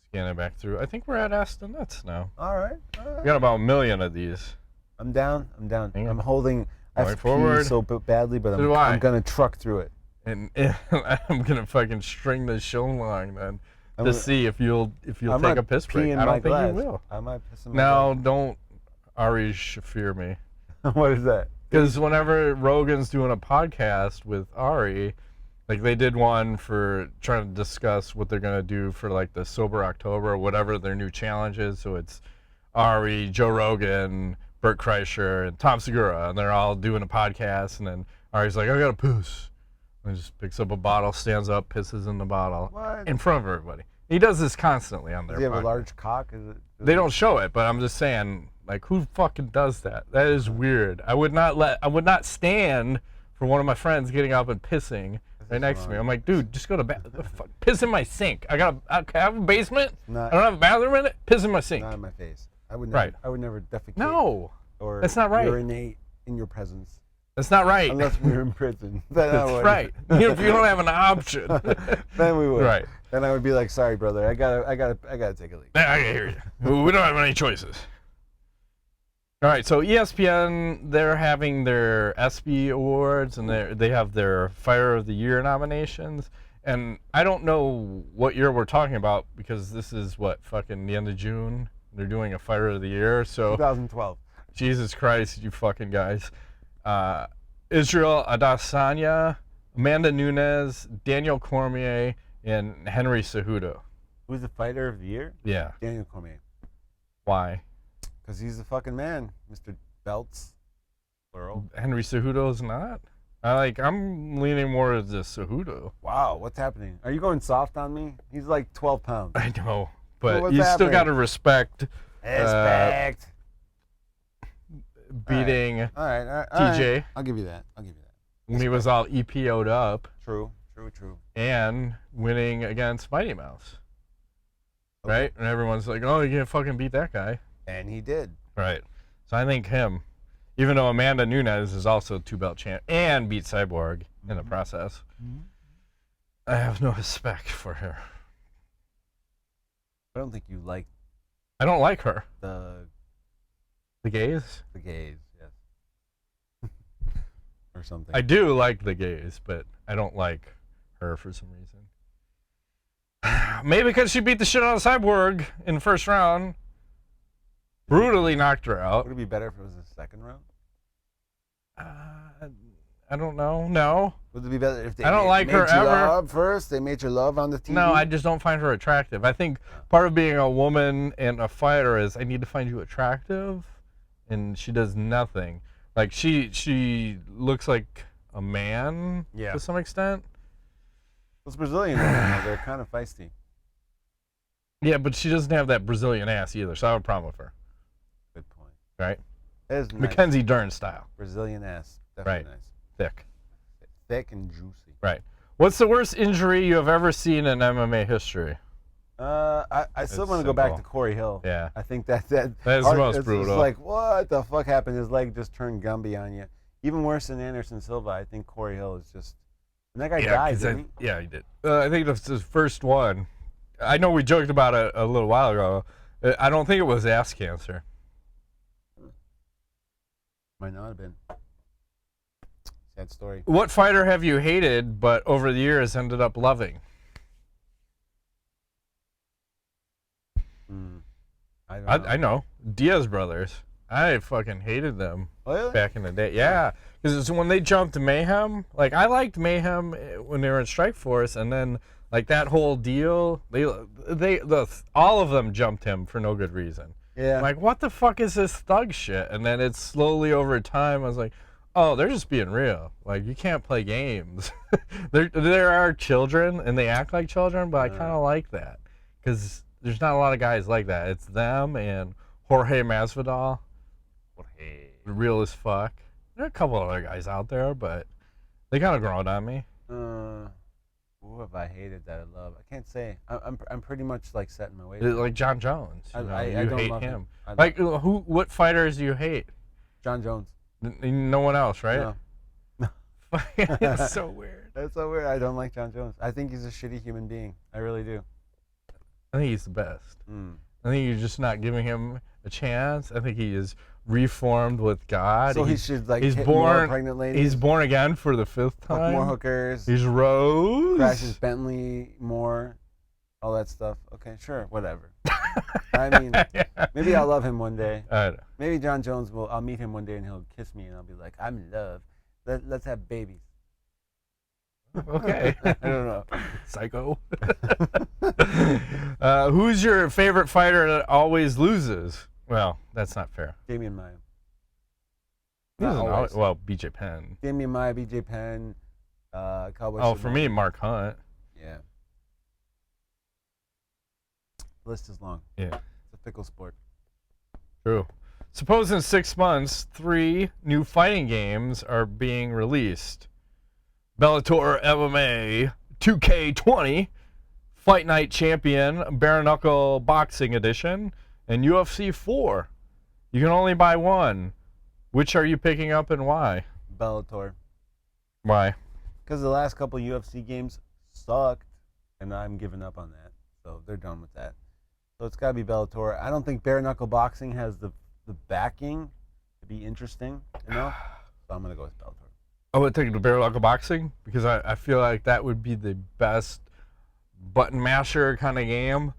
Speaker 2: Scan it back through. I think we're at AskTheNuts now.
Speaker 4: All right.
Speaker 2: We got about 1 million of these.
Speaker 4: I'm down.
Speaker 2: Hang on.
Speaker 4: I'm holding. I have
Speaker 2: Going
Speaker 4: to
Speaker 2: forward.
Speaker 4: pee so badly, but
Speaker 2: So do I.
Speaker 4: I'm gonna truck through it.
Speaker 2: And I'm gonna fucking string this show along then
Speaker 4: I'm
Speaker 2: to
Speaker 4: gonna-
Speaker 2: see if you'll
Speaker 4: I
Speaker 2: take
Speaker 4: might
Speaker 2: a piss
Speaker 4: pee
Speaker 2: break.
Speaker 4: in
Speaker 2: I
Speaker 4: my
Speaker 2: don't think
Speaker 4: glass.
Speaker 2: you will.
Speaker 4: I might piss in my
Speaker 2: Now don't Ari Shafir me.
Speaker 4: glass. What is that?
Speaker 2: Because whenever Rogan's doing a podcast with Ari, like they did one for trying to discuss what they're gonna do for like the Sober October or whatever their new challenge is. So it's Ari, Joe Rogan, Bert Kreischer, and Tom Segura, and they're all doing a podcast. And then Ari's like, "I gotta piss," and just picks up a bottle, stands up, pisses in the bottle
Speaker 4: What?
Speaker 2: in front of everybody. He does this constantly on their
Speaker 4: Does he have a
Speaker 2: podcast.
Speaker 4: large cock? Is it?
Speaker 2: They don't show it, but I'm just saying, like, who fucking does that? That is weird. I would not stand for one of my friends getting up and pissing right next to me. I'm like, dude, just go to bed. Piss in my sink. I have a basement.
Speaker 4: Not-
Speaker 2: I don't have a bathroom in it. Piss in my sink.
Speaker 4: Not in my face. I would never.
Speaker 2: Right.
Speaker 4: I would never defecate.
Speaker 2: No,
Speaker 4: Or
Speaker 2: that's not right.
Speaker 4: urinate in your presence,
Speaker 2: that's not right.
Speaker 4: unless we're in prison. Then I
Speaker 2: That's
Speaker 4: would.
Speaker 2: right. If you don't have an option.
Speaker 4: Then we would.
Speaker 2: Right.
Speaker 4: Then I would be like, sorry, brother. I gotta take a leak.
Speaker 2: I can hear you. We don't have any choices. All right, so ESPN, they're having their ESPY awards, and they have their Fighter of the Year nominations. And I don't know what year we're talking about because this is fucking the end of June. They're doing a Fighter of the Year, so
Speaker 4: 2012.
Speaker 2: Jesus Christ, you fucking guys. Israel Adesanya, Amanda Nunes, Daniel Cormier, and Henry Cejudo.
Speaker 4: Who's the fighter of the year?
Speaker 2: Yeah,
Speaker 4: Daniel Cormier.
Speaker 2: why?
Speaker 4: Because he's the fucking man, Mr. Belts. Plural.
Speaker 2: Henry Cejudo's not? I'm leaning more to Cejudo.
Speaker 4: Wow, what's happening? Are you going soft on me? He's like 12 pounds.
Speaker 2: I know, but
Speaker 4: what's
Speaker 2: you still
Speaker 4: happening?
Speaker 2: got to respect
Speaker 4: Respect.
Speaker 2: beating
Speaker 4: All right.
Speaker 2: TJ
Speaker 4: I'll give you that.
Speaker 2: when he was all EPO'd up
Speaker 4: True.
Speaker 2: and winning against Mighty Mouse.
Speaker 4: Okay.
Speaker 2: Right? And everyone's like, oh, you can't fucking beat that guy.
Speaker 4: And he did.
Speaker 2: Right. So I think him, even though Amanda Nunes is also 2-belt champ and beat Cyborg in the process, I have no respect for her.
Speaker 4: I don't think you like
Speaker 2: I don't like her.
Speaker 4: the
Speaker 2: gays?
Speaker 4: gays, yes. Or something.
Speaker 2: I do like the gays, but I don't like her for some reason. Maybe because she beat the shit out of Cyborg in the first round. Brutally knocked her out.
Speaker 4: Would it be better if it was the second round?
Speaker 2: I don't know. No.
Speaker 4: Would it be better if they
Speaker 2: I don't like
Speaker 4: made
Speaker 2: her
Speaker 4: you
Speaker 2: ever.
Speaker 4: love first? They made you love on the TV?
Speaker 2: No, I just don't find her attractive. I think part of being a woman and a fighter is I need to find you attractive, and she does nothing. Like she looks like a man
Speaker 4: Yeah.
Speaker 2: to some extent.
Speaker 4: Those Brazilian women, though, they're kind of feisty.
Speaker 2: Yeah, but she doesn't have that Brazilian ass either, so I have a problem with her.
Speaker 4: Good point.
Speaker 2: Right?
Speaker 4: It is nice.
Speaker 2: Mackenzie Dern style.
Speaker 4: Brazilian ass. Definitely nice.
Speaker 2: Thick.
Speaker 4: Thick and juicy.
Speaker 2: Right. What's the worst injury you have ever seen in MMA history?
Speaker 4: I still
Speaker 2: It's
Speaker 4: want to go back
Speaker 2: simple.
Speaker 4: to Corey Hill.
Speaker 2: Yeah.
Speaker 4: I think that
Speaker 2: That is the most
Speaker 4: it's
Speaker 2: brutal.
Speaker 4: like, what the fuck happened? His leg just turned Gumby on you. Even worse than Anderson Silva. I think Corey Hill is just. And that guy died,
Speaker 2: 'cause
Speaker 4: didn't he?
Speaker 2: Yeah, he did. I think that's his first one. I know we joked about it a little while ago. I don't think it was ass cancer.
Speaker 4: Might not have been. Sad story.
Speaker 2: What fighter have you hated but over the years ended up loving? I know. Diaz brothers. I fucking hated them back in the day. Yeah, because when they jumped Mayhem, like I liked Mayhem when they were in Strikeforce, and then like that whole deal, all of them jumped him for no good reason.
Speaker 4: Yeah.
Speaker 2: I'm like, what the fuck is this thug shit? And then it's slowly over time, I was like, oh, they're just being real. Like you can't play games. there are children, and they act like children, but I kind of like that because there's not a lot of guys like that. It's them and Jorge Masvidal. Real as fuck. There are a couple other guys out there, but they kind of grown on me.
Speaker 4: Who have I hated that I love? I can't say. I'm pretty much like set in my ways.
Speaker 2: Like Jon Jones. You
Speaker 4: don't
Speaker 2: hate
Speaker 4: love
Speaker 2: him. Like what fighters do you hate?
Speaker 4: Jon Jones.
Speaker 2: No one else, right?
Speaker 4: No.
Speaker 2: It's so weird.
Speaker 4: That's so weird. I don't like Jon Jones. I think he's a shitty human being. I really do.
Speaker 2: I think he's the best. I think you're just not giving him a chance. I think he is reformed with God.
Speaker 4: So he should like hit more pregnant ladies.
Speaker 2: He's born again for the 5th time.
Speaker 4: Fuck more hookers.
Speaker 2: He's Rose.
Speaker 4: Crashes Bentley more. All that stuff. Okay, sure, whatever. I mean, maybe I'll love him one day. Maybe Jon Jones will. I'll meet him one day and he'll kiss me and I'll be like, I'm in love. Let's have babies.
Speaker 2: Okay.
Speaker 4: I don't know.
Speaker 2: Psycho. Who's your favorite fighter that always loses? Well, that's not fair.
Speaker 4: Damian Maia.
Speaker 2: Well, BJ Penn.
Speaker 4: Damian Maia, BJ Penn, Cowboy.
Speaker 2: Oh, for me, Mark Hunt.
Speaker 4: Yeah. The list is long.
Speaker 2: Yeah.
Speaker 4: It's a fickle sport.
Speaker 2: True. Suppose in 6 months, 3 new fighting games are being released. Bellator MMA 2K20, Fight Night Champion, Bare Knuckle Boxing Edition, and UFC 4. You can only buy one. Which are you picking up and why?
Speaker 4: Bellator.
Speaker 2: Why?
Speaker 4: Because the last couple UFC games sucked, and I'm giving up on that. So they're done with that. So it's got to be Bellator. I don't think Bare Knuckle Boxing has the backing to be interesting, you know? So I'm going to go with Bellator.
Speaker 2: I would take the Bare Knuckle Boxing because I feel like that would be the best button masher kind of game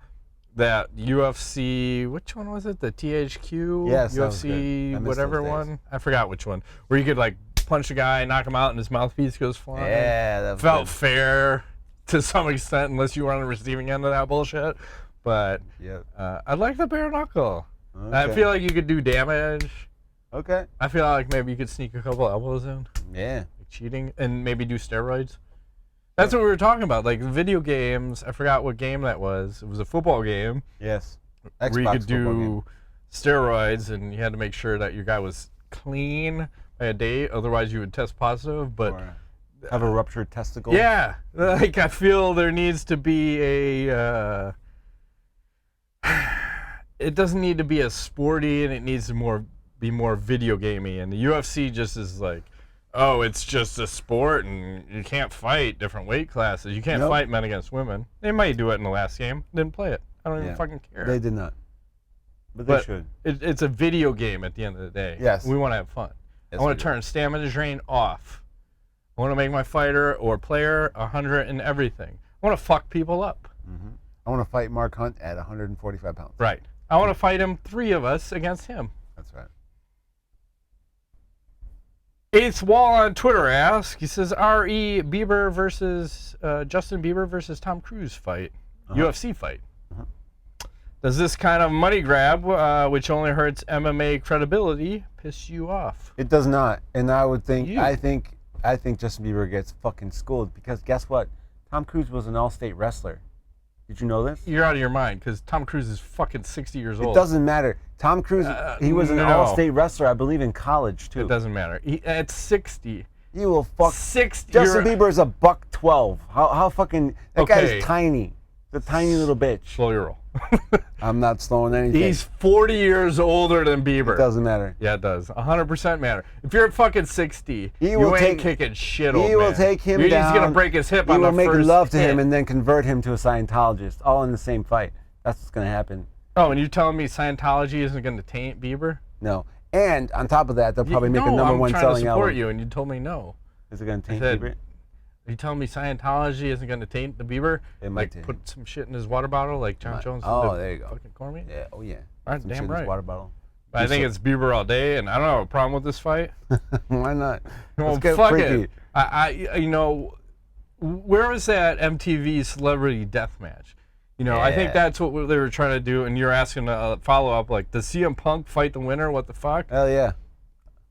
Speaker 2: that UFC, which one was it? The THQ?
Speaker 4: Yes,
Speaker 2: UFC, whatever one? I forgot which one. Where you could like punch a guy, knock him out, and his mouthpiece goes flying.
Speaker 4: Yeah, that
Speaker 2: felt fair to some extent, unless you were on the receiving end of that bullshit. But I like the Bare Knuckle.
Speaker 4: Okay.
Speaker 2: I feel like you could do damage.
Speaker 4: Okay.
Speaker 2: I feel like maybe you could sneak a couple elbows in.
Speaker 4: Yeah.
Speaker 2: Like cheating, and maybe do steroids. That's what we were talking about. Like video games, I forgot what game that was. It was a football game.
Speaker 4: Yes.
Speaker 2: Where you could do steroids, and you had to make sure that your guy was clean by a date, otherwise you would test positive. But
Speaker 4: or have a ruptured testicle.
Speaker 2: Yeah. Like I feel there needs to be a it doesn't need to be as sporty, and it needs to be more video gamey. And the UFC just is like, oh, it's just a sport, and you can't fight different weight classes. You can't fight men against women. They might do it in the last game. Didn't play it. I don't even fucking care.
Speaker 4: They did not. But they should.
Speaker 2: It's a video game at the end of the day.
Speaker 4: Yes.
Speaker 2: We want to have fun.
Speaker 4: Yes,
Speaker 2: I want to turn stamina drain off. I want to make my fighter or player 100 in everything. I want to fuck people up.
Speaker 4: Mm-hmm. I want to fight Mark Hunt at 145 pounds.
Speaker 2: Right. I want to fight him, 3 of us against him.
Speaker 4: That's right.
Speaker 2: Eighth Wall on Twitter asks, he says, R.E. Bieber versus Justin Bieber versus Tom Cruise fight, UFC fight. Does this kind of money grab, which only hurts MMA credibility, piss you off?
Speaker 4: It does not, and I would think, I think Justin Bieber gets fucking schooled because guess what? Tom Cruise was an all-state wrestler. Did you know this?
Speaker 2: You're out of your mind because Tom Cruise is fucking 60 years old.
Speaker 4: It doesn't matter. Tom Cruise, he was an all-state wrestler, I believe, in college too.
Speaker 2: It doesn't matter. At 60.
Speaker 4: You will fuck.
Speaker 2: 60.
Speaker 4: Justin Bieber is a $112. How fucking that guy is tiny. The tiny little bitch.
Speaker 2: Slow your roll.
Speaker 4: I'm not slowing anything.
Speaker 2: He's 40 years older than Bieber.
Speaker 4: It doesn't matter.
Speaker 2: Yeah, it does. 100% matter. If you're at fucking 60, you ain't kicking shit, old man.
Speaker 4: He will take him down.
Speaker 2: He's going to break his hip on the first
Speaker 4: He will make love to
Speaker 2: hit.
Speaker 4: him and then convert him to a Scientologist, all in the same fight. That's what's going to happen.
Speaker 2: Oh, and you're telling me Scientology isn't going to taint Bieber?
Speaker 4: No. And on top of that, they'll probably make a number one selling album.
Speaker 2: I'm trying to support you, and you told me no.
Speaker 4: Is it going to taint Bieber?
Speaker 2: Are you telling me Scientology isn't going to taint the Bieber?
Speaker 4: It might
Speaker 2: put some shit in his water bottle like Jon Jones did?
Speaker 4: Oh, there you go.
Speaker 2: Fucking Cormier?
Speaker 4: Yeah. Oh, yeah.
Speaker 2: All right,
Speaker 4: Some
Speaker 2: damn
Speaker 4: shit in this
Speaker 2: right.
Speaker 4: water bottle.
Speaker 2: But I think it's Bieber all day, and I don't have a problem with this fight.
Speaker 4: Why not?
Speaker 2: Well,
Speaker 4: Let's get
Speaker 2: fuck
Speaker 4: freaky.
Speaker 2: it. You know, where was that MTV Celebrity Deathmatch? You know, I think
Speaker 4: Yeah.
Speaker 2: that's what they were trying to do, and you're asking a follow-up, like, does CM Punk fight the winner? What the fuck?
Speaker 4: Hell yeah.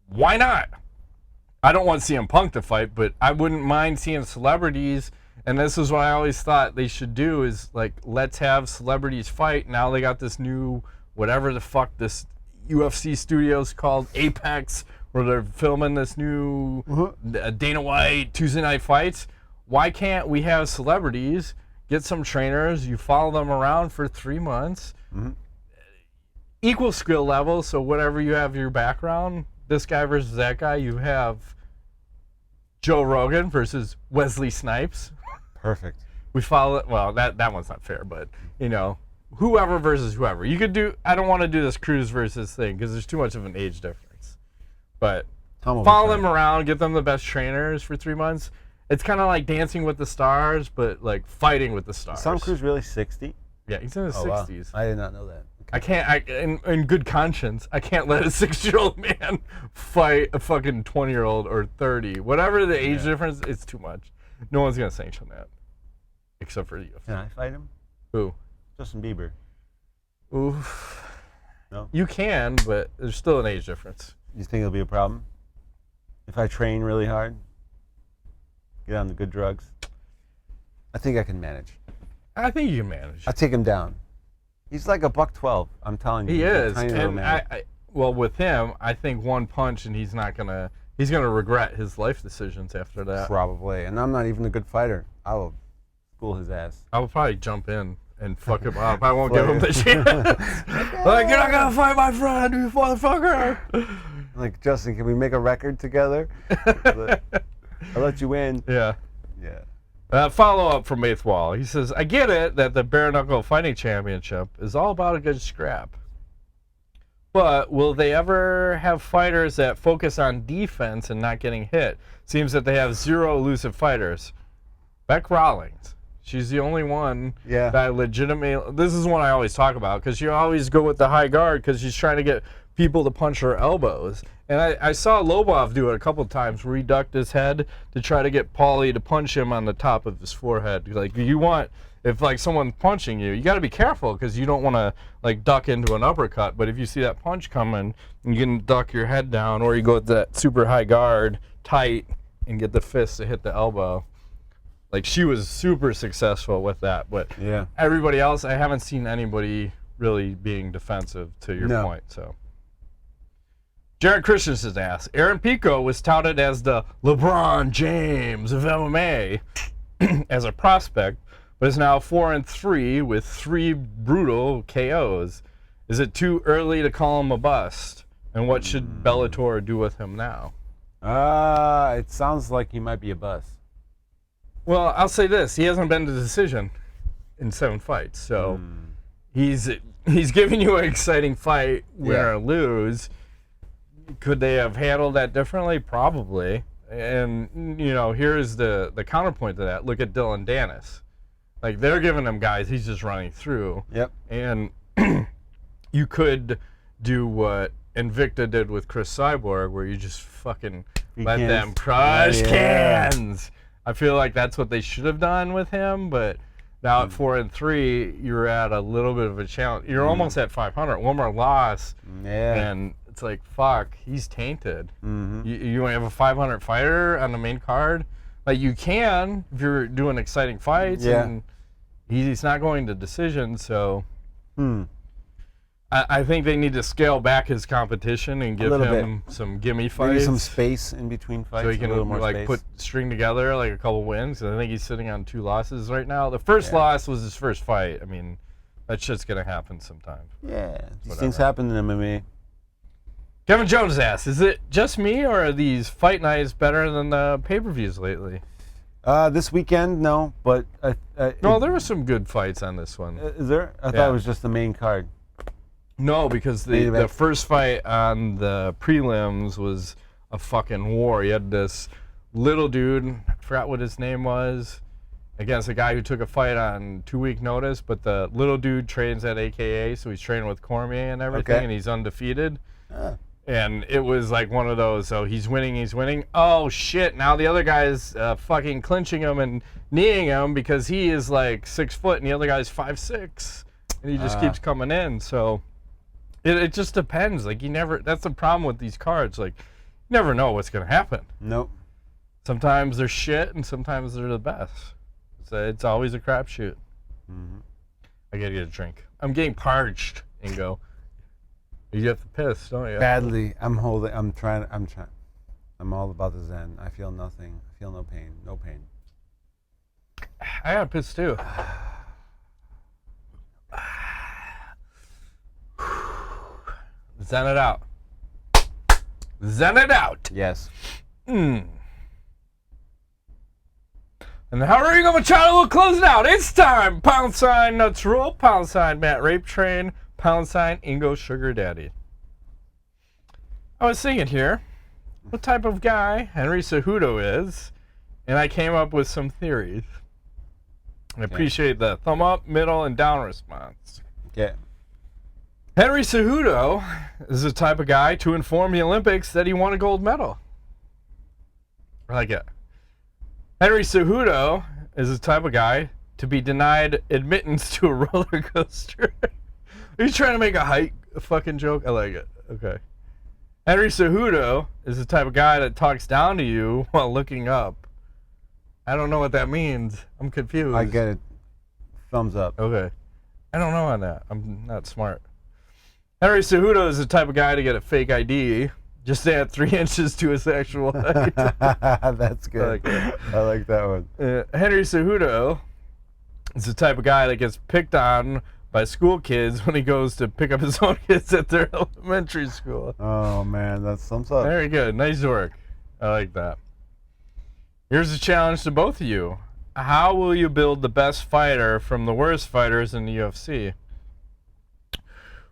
Speaker 2: Why not? I don't want CM Punk to fight, but I wouldn't mind seeing celebrities, and this is what I always thought they should do is, like, let's have celebrities fight. Now they got this new, whatever the fuck this UFC studio's called, Apex, where they're filming this new Dana White Tuesday Night Fights. Why can't we have celebrities, get some trainers, you follow them around for 3 months, equal skill level, so whatever you have your background, this guy versus that guy, you have Joe Rogan versus Wesley Snipes.
Speaker 4: Perfect.
Speaker 2: We follow it. Well, that one's not fair, but, you know, whoever versus whoever. You could do, I don't want to do this Cruz versus thing because there's too much of an age difference. But follow them around, get them the best trainers for 3 months. It's kind of like Dancing with the Stars, but like fighting with the stars.
Speaker 4: Is Tom Cruise really 60?
Speaker 2: Yeah, he's in his 60s.
Speaker 4: Wow. I did not know that. Okay.
Speaker 2: I can't, in good conscience, I can't let a 6-year-old man fight a fucking 20-year-old or 30. Whatever the age difference, it's too much. No one's going to sanction that. Except for you.
Speaker 4: Can I fight him?
Speaker 2: Who?
Speaker 4: Justin Bieber.
Speaker 2: Oof.
Speaker 4: No?
Speaker 2: You can, but there's still an age difference.
Speaker 4: You think it'll be a problem? If I train really hard? Get on the good drugs? I think I can manage.
Speaker 2: I think you can manage.
Speaker 4: I'll take him down. He's like a $112. I'm telling you.
Speaker 2: He
Speaker 4: He's a
Speaker 2: is.
Speaker 4: tiny little
Speaker 2: And
Speaker 4: man.
Speaker 2: well, with him, I think one punch and he's gonna regret his life decisions after that.
Speaker 4: Probably. And I'm not even a good fighter. I will school his ass.
Speaker 2: I will probably jump in and fuck him up. I won't give him the chance. Like, you're not gonna fight my friend, you motherfucker.
Speaker 4: Like, Justin, can we make a record together? I'll let you win.
Speaker 2: Yeah.
Speaker 4: Yeah.
Speaker 2: Follow up from Eighth Wall. He says, I get it that the Bare Knuckle Fighting Championship is all about a good scrap. But will they ever have fighters that focus on defense and not getting hit? Seems that they have 0 elusive fighters. Beck Rawlings. She's the only one that legitimately... This is one I always talk about because you always go with the high guard because she's trying to get people to punch her elbows. And I saw Lobov do it a couple times where he ducked his head to try to get Paulie to punch him on the top of his forehead. Like, you want... If, like, someone's punching you, you got to be careful because you don't want to, like, duck into an uppercut. But if you see that punch coming, you can duck your head down or you go with that super high guard tight and get the fist to hit the elbow. Like, she was super successful with that. But everybody else, I haven't seen anybody really being defensive, to your point. So, Jared Christensen's asked, Aaron Pico was touted as the LeBron James of MMA as a prospect, but is now 4-3 with 3 brutal KOs. Is it too early to call him a bust? And what should Bellator do with him now?
Speaker 4: It sounds like he might be a bust.
Speaker 2: Well, I'll say this: he hasn't been to decision in 7 fights, so he's giving you an exciting fight, win or lose. Could they have handled that differently? Probably. And you know, here's the counterpoint to that. Look at Dylan Dennis. Like, they're giving him guys he's just running through.
Speaker 4: Yep.
Speaker 2: And you could do what Invicta did with Chris Cyborg, where you just fucking let them crush cans. I feel like that's what they should have done with him, but now at 4-3, you're at a little bit of a challenge. You're almost at 500. One more loss, and it's like, fuck, he's tainted. You want to have a 500 fighter on the main card? Like, you can if you're doing exciting fights, and he's not going to decision, so I think they need to scale back his competition and give him some gimme fights.
Speaker 4: Maybe some space in between fights.
Speaker 2: So he can
Speaker 4: a little more
Speaker 2: like
Speaker 4: space.
Speaker 2: string together like a couple wins. I think he's sitting on 2 losses right now. The first loss was his first fight. I mean, that shit's gonna happen sometime.
Speaker 4: Yeah, these things happen in MMA.
Speaker 2: Kevin Jones asks, is it just me or are these fight nights better than the pay-per-views lately?
Speaker 4: This weekend, no, but
Speaker 2: no, there were some good fights on this one.
Speaker 4: Is there? I thought it was just the main card.
Speaker 2: No, because the first fight on the prelims was a fucking war. You had this little dude, I forgot what his name was. against a guy who took a fight on 2-week notice, but the little dude trains at AKA, so he's training with Cormier and everything, and he's undefeated. And it was like one of those, so he's winning. Oh, shit, now the other guy's fucking clinching him and kneeing him because he is like 6 foot and the other guy's 5'6", and he just keeps coming in. So it just depends. Like, that's the problem with these cards. Like, you never know what's going to happen.
Speaker 4: Nope.
Speaker 2: Sometimes they're shit and sometimes they're the best. So it's always a crapshoot. I gotta get a drink. I'm getting parched, Ingo. You have to piss, don't you?
Speaker 4: Badly. I'm trying. I'm all about the zen. I feel nothing. I feel no pain. No pain.
Speaker 2: I gotta piss too. Zen it out. Zen it out.
Speaker 4: Yes.
Speaker 2: And the Hurrying of a Child will close it out. It's time. # Nuts Rule. # Matt Rape Train. # Ingo Sugar Daddy. I was thinking here what type of guy Henry Cejudo is, and I came up with some theories. I appreciate the thumb up, middle, and down response.
Speaker 4: Okay.
Speaker 2: Henry Cejudo is the type of guy to inform the Olympics that he won a gold medal. I like it. Henry Cejudo is the type of guy to be denied admittance to a roller coaster. Are you trying to make a fucking joke? I like it. Okay. Henry Cejudo is the type of guy that talks down to you while looking up. I don't know what that means. I'm confused.
Speaker 4: I get it. Thumbs up.
Speaker 2: Okay. I don't know on that. I'm not smart. Henry Cejudo is the type of guy to get a fake ID. Just add 3 inches to his actual height.
Speaker 4: That's good. I like that one.
Speaker 2: Henry Cejudo is the type of guy that gets picked on by school kids when he goes to pick up his own kids at their elementary school.
Speaker 4: Oh, man, that's thumbs up.
Speaker 2: Very good. Nice work. I like that. Here's a challenge to both of you. How will you build the best fighter from the worst fighters in the UFC?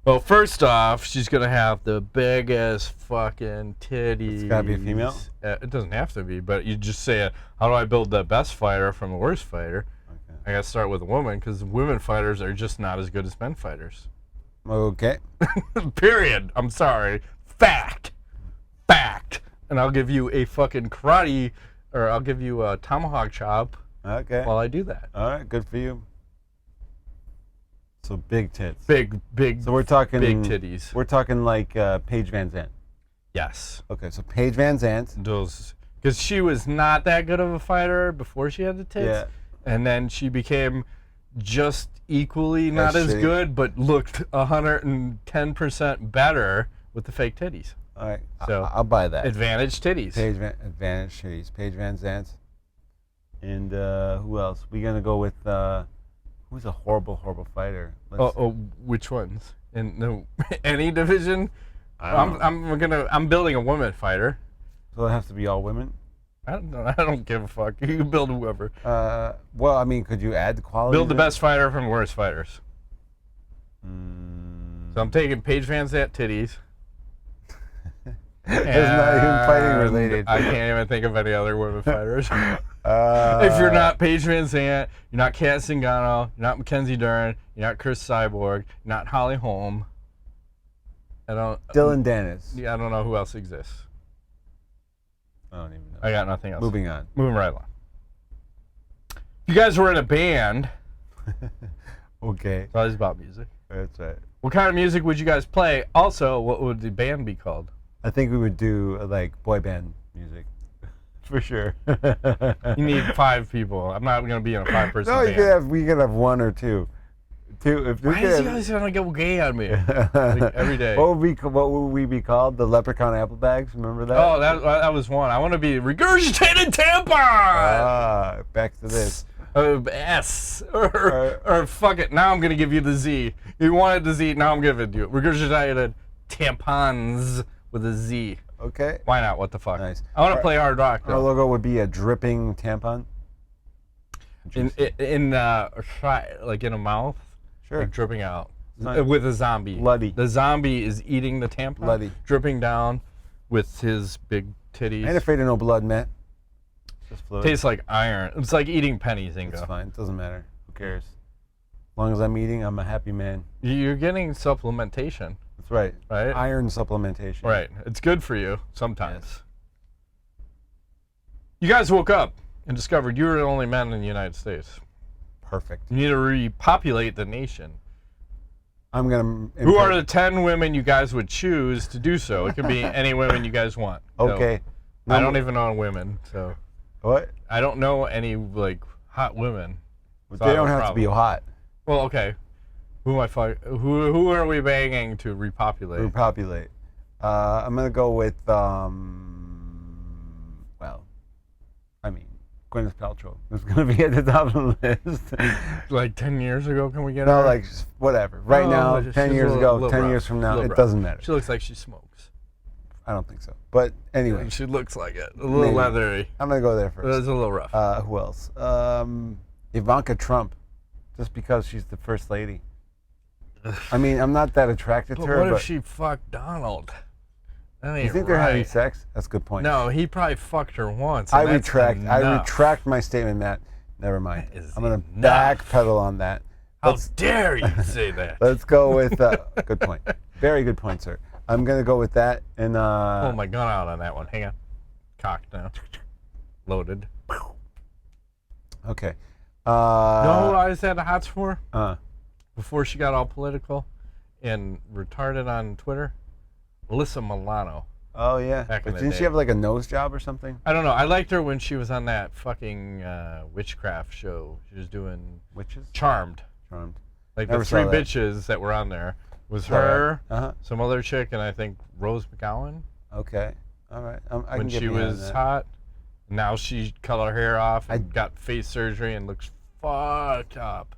Speaker 2: Well, first off, she's going to have the biggest fucking titties.
Speaker 4: It's got to be a female?
Speaker 2: It doesn't have to be, but you just say, how do I build the best fighter from the worst fighter?
Speaker 4: Okay.
Speaker 2: I got to start with a woman because women fighters are just not as good as men fighters.
Speaker 4: Okay.
Speaker 2: Period. I'm sorry. Fact. And I'll give you a fucking karate, or I'll give you a tomahawk chop
Speaker 4: Okay.
Speaker 2: while I do that.
Speaker 4: All right, good for you. So big tits.
Speaker 2: Big.
Speaker 4: So we're talking
Speaker 2: big titties.
Speaker 4: We're talking like Paige Van Zandt.
Speaker 2: Yes.
Speaker 4: Okay, so Paige Van Zandt.
Speaker 2: Those, because she was not that good of a fighter before she had the tits,
Speaker 4: Yeah.
Speaker 2: and then she became just equally not as
Speaker 4: shitty.
Speaker 2: good, but looked 110% better with the fake titties.
Speaker 4: All right,
Speaker 2: So
Speaker 4: I'll buy that.
Speaker 2: Advantage titties.
Speaker 4: Advantage titties. Paige Van Zandt. And who else? We're gonna go with who's a horrible fighter.
Speaker 2: Which ones? In any division?
Speaker 4: I
Speaker 2: I'm building a woman fighter.
Speaker 4: So it has to be all women.
Speaker 2: I don't give a fuck. You can build whoever.
Speaker 4: Well, I mean, could you add the quality?
Speaker 2: Build the best fighter from worst fighters. So I'm taking Paige Van Zandt titties.
Speaker 4: It's not even fighting related.
Speaker 2: I can't even think of any other women fighters. If you're not Paige Van Zandt, you're not Cat Zingano, you're not Mackenzie Dern, you're not Chris Cyborg, you're not Holly Holm.
Speaker 4: Dylan Dennis.
Speaker 2: Yeah, I don't know who else exists.
Speaker 4: I don't even know.
Speaker 2: I got nothing else.
Speaker 4: Moving on.
Speaker 2: Moving right along. If you guys were in a band,
Speaker 4: Okay.
Speaker 2: it's always about music.
Speaker 4: That's right.
Speaker 2: What kind of music would you guys play? Also, what would the band be called?
Speaker 4: I think we would do like boy band music. For sure.
Speaker 2: You need 5 people. I'm not going to be in a 5-person
Speaker 4: No,
Speaker 2: band.
Speaker 4: we could have 1 or 2. If
Speaker 2: Why is he always going to go gay on me? Like, every day.
Speaker 4: What would we be called? The Leprechaun Apple Bags? Remember that?
Speaker 2: Oh, that was one. I want to be regurgitated tampon.
Speaker 4: Back to this.
Speaker 2: S. Or fuck it. Now I'm going to give you the Z. You wanted the Z. Now I'm giving it to you. Regurgitated tampons with a Z.
Speaker 4: Okay.
Speaker 2: Why not? What the fuck?
Speaker 4: Nice.
Speaker 2: I want to play hard rock,
Speaker 4: Our
Speaker 2: though.
Speaker 4: logo would be a dripping tampon.
Speaker 2: Like in a mouth?
Speaker 4: Sure.
Speaker 2: Like dripping out.
Speaker 4: Nice.
Speaker 2: With a zombie.
Speaker 4: Bloody.
Speaker 2: The zombie is eating the tampon.
Speaker 4: Bloody.
Speaker 2: Dripping down with his big titties.
Speaker 4: Ain't afraid of no blood, Matt. Just fluid.
Speaker 2: Tastes like iron. It's like eating pennies,
Speaker 4: It's
Speaker 2: Ingo.
Speaker 4: fine. It doesn't matter. Who cares? As long as I'm eating, I'm a happy man.
Speaker 2: You're getting supplementation.
Speaker 4: That's right.
Speaker 2: Right?
Speaker 4: Iron supplementation.
Speaker 2: Right. It's good for you sometimes. Yes. You guys woke up and discovered you were the only men in the United States.
Speaker 4: Perfect.
Speaker 2: You need to repopulate the nation.
Speaker 4: I'm going to...
Speaker 2: Who are the 10 women you guys would choose to do so? It can be any women you guys want.
Speaker 4: Okay.
Speaker 2: So, I don't even know women, so...
Speaker 4: What?
Speaker 2: I don't know any, like, hot women.
Speaker 4: So they don't have to be hot.
Speaker 2: Well, okay. Who are we banging to repopulate?
Speaker 4: Repopulate. I'm going to go with, well, I mean, Gwyneth Paltrow is going to be at the top of the list.
Speaker 2: Like 10 years ago, can we get
Speaker 4: no,
Speaker 2: her?
Speaker 4: No, like, whatever. Right now, 10 years ago, 10 years from now, it doesn't matter.
Speaker 2: She looks like she smokes.
Speaker 4: I don't think so. But anyway.
Speaker 2: She looks like it. A little leathery.
Speaker 4: I'm going to go there first.
Speaker 2: It's a little rough.
Speaker 4: Who else? Ivanka Trump. Just because she's the first lady. I mean, I'm not that attracted to her.
Speaker 2: What if she fucked Donald?
Speaker 4: You think they're having sex? That's a good point.
Speaker 2: No, he probably fucked her once.
Speaker 4: I retract my statement, Matt. Never mind. I'm going to backpedal on that.
Speaker 2: How dare you say that?
Speaker 4: Let's go with good point. Very good point, sir. I'm going to go with that. And
Speaker 2: pull my gun out on that one. Hang on. Cocked now. Loaded.
Speaker 4: Okay.
Speaker 2: You know who I always had the hots for?
Speaker 4: Before
Speaker 2: she got all political and retarded on Twitter? Alyssa Milano.
Speaker 4: Oh, yeah.
Speaker 2: But
Speaker 4: didn't she have like a nose job or something?
Speaker 2: I don't know. I liked her when she was on that fucking witchcraft show. She was doing...
Speaker 4: Witches?
Speaker 2: Charmed.
Speaker 4: Charmed.
Speaker 2: Like the three bitches that were on there was her, some other chick, and I think Rose McGowan.
Speaker 4: Okay. All right.
Speaker 2: When she was hot. Now she cut her hair off and got face surgery and looks fucked up.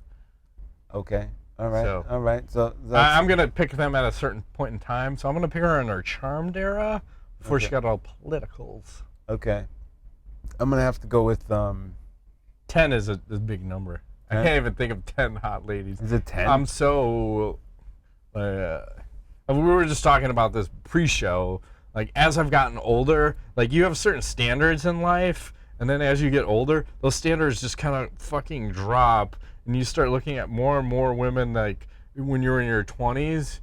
Speaker 4: Okay. All right. All right. So
Speaker 2: I'm going to pick them at a certain point in time. So I'm going to pick her in her Charmed era before she got all politicals.
Speaker 4: Okay. I'm going to have to go with...
Speaker 2: 10 is a big number. 10? I can't even think of 10 hot ladies.
Speaker 4: Is it 10?
Speaker 2: I'm so... we were just talking about this pre-show. Like, as I've gotten older, like, you have certain standards in life, and then as you get older, those standards just kind of fucking drop, and you start looking at more and more women, like, when you're in your 20s,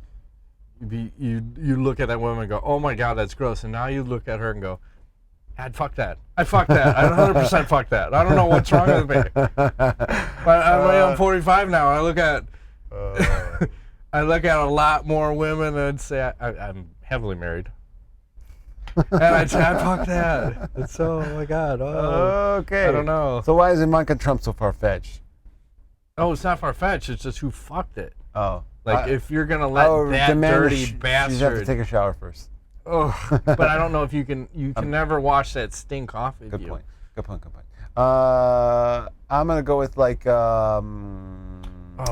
Speaker 2: you look at that woman and go, oh my God, that's gross, and now you look at her and go, I'd fuck that. I fuck that. I'd 100% fuck that. I don't know what's wrong with me. But I'm 45 now, I look at... I look at a lot more women and say, I'm heavily married. And I'd say, I'd fuck that. It's so, oh my God. Oh,
Speaker 4: okay.
Speaker 2: I don't know.
Speaker 4: So why is Ivanka Trump so far-fetched?
Speaker 2: Oh, it's not far-fetched. It's just who fucked it.
Speaker 4: Oh.
Speaker 2: Like, if you're going to let that dirty bastard.
Speaker 4: You have to take a shower first.
Speaker 2: Oh, but I don't know if you can never wash that stink off of you.
Speaker 4: Good point. I'm going to go with, like,
Speaker 2: oh,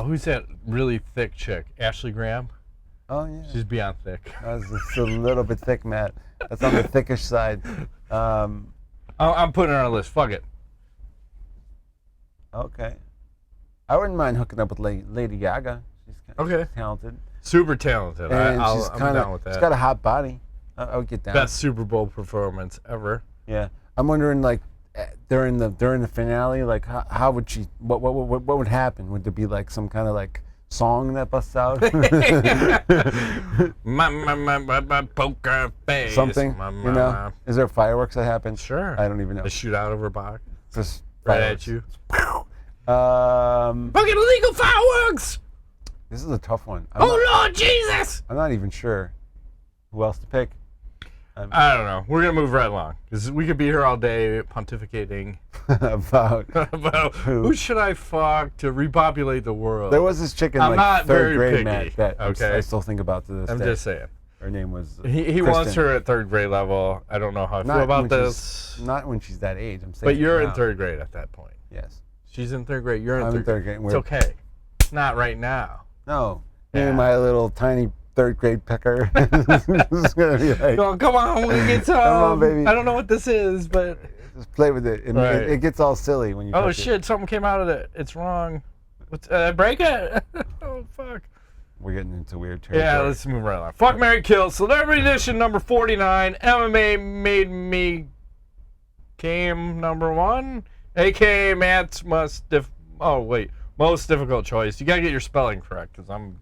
Speaker 2: who's that really thick chick? Ashley Graham?
Speaker 4: Oh, yeah.
Speaker 2: She's beyond thick.
Speaker 4: That's just a little bit thick, Matt. That's on the thickish side.
Speaker 2: I'm putting her on a list. Fuck it.
Speaker 4: Okay. I wouldn't mind hooking up with Lady Gaga. She's kind of talented.
Speaker 2: Super talented. I'm down with that.
Speaker 4: She's got a hot body. I would get down.
Speaker 2: Best Super Bowl performance ever.
Speaker 4: Yeah. I'm wondering, like, during the finale, like, how would she? What would happen? Would there be like some kind of like song that busts out?
Speaker 2: my poker face.
Speaker 4: Something, you know? Is there fireworks that happen?
Speaker 2: Sure.
Speaker 4: I don't even know.
Speaker 2: They shoot out of her box.
Speaker 4: Just
Speaker 2: right at you.
Speaker 4: Fucking
Speaker 2: illegal fireworks!
Speaker 4: This is a tough one.
Speaker 2: Lord Jesus!
Speaker 4: I'm not even sure who else to pick.
Speaker 2: I don't know. We're going to move right along. Because we could be here all day pontificating
Speaker 4: about
Speaker 2: who should I fuck to repopulate the world.
Speaker 4: There was this chick in like third grade, Matt, that I still think about to this day.
Speaker 2: I'm just saying.
Speaker 4: Her name was
Speaker 2: He wants her at third grade level. I don't know how I feel about this.
Speaker 4: Not when she's that age. I'm saying.
Speaker 2: But you're in third grade at that point.
Speaker 4: Yes.
Speaker 2: She's in third grade. You're in
Speaker 4: I'm
Speaker 2: third grade. It's okay. It's not right now.
Speaker 4: No. Yeah. My little tiny third grade pecker. This is gonna be like,
Speaker 2: oh, come on, we get some.
Speaker 4: Come on, baby.
Speaker 2: I don't know what this is, but
Speaker 4: just play with it. It gets all silly when you.
Speaker 2: Oh shit! Something came out of it. It's wrong. Break it. Oh fuck.
Speaker 4: We're getting into weird territory.
Speaker 2: Yeah, let's move right along. Fuck, marry, kill. Celebrity edition number 49. MMA made me came number 1, aka Matt's most difficult choice. You gotta get your spelling correct, because I'm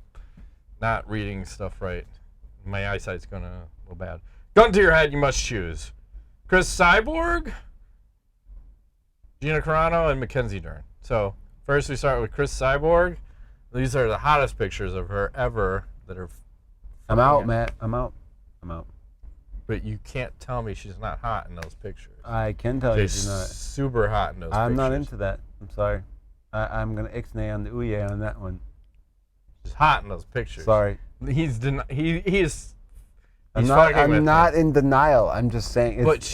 Speaker 2: not reading stuff right. My eyesight's gonna go bad. Gun to your head, you must choose. Chris Cyborg, Gina Carano, and Mackenzie Dern. So first we start with Chris Cyborg. These are the hottest pictures of her ever that are.
Speaker 4: I'm out, Matt. I'm out.
Speaker 2: But you can't tell me she's not hot in those pictures.
Speaker 4: I can tell you she's not.
Speaker 2: Super hot in those pictures.
Speaker 4: I'm not into that. I'm sorry. I'm going to ixnay on the ooh-yeah on that one.
Speaker 2: She's hot in those pictures.
Speaker 4: Sorry.
Speaker 2: He is.
Speaker 4: I'm not in denial. I'm just saying.
Speaker 2: But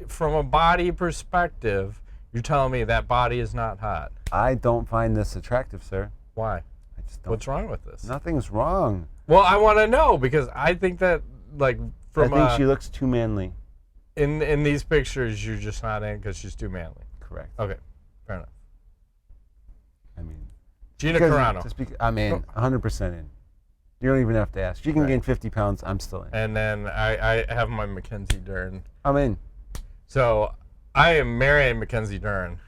Speaker 2: from a body perspective, you're telling me that body is not hot.
Speaker 4: I don't find this attractive, sir.
Speaker 2: Why?
Speaker 4: I just don't.
Speaker 2: What's wrong with this?
Speaker 4: Nothing's wrong.
Speaker 2: Well, I want to know, because I think that, like,
Speaker 4: I think she looks too manly.
Speaker 2: In these pictures, you're just not in because she's too manly.
Speaker 4: Correct.
Speaker 2: Okay, fair enough.
Speaker 4: I mean,
Speaker 2: Gina Carano.
Speaker 4: I'm in, 100% in. You don't even have to ask. She can gain 50 pounds. I'm still in.
Speaker 2: And then I have my Mackenzie Dern.
Speaker 4: I'm in.
Speaker 2: So I am marrying Mackenzie Dern.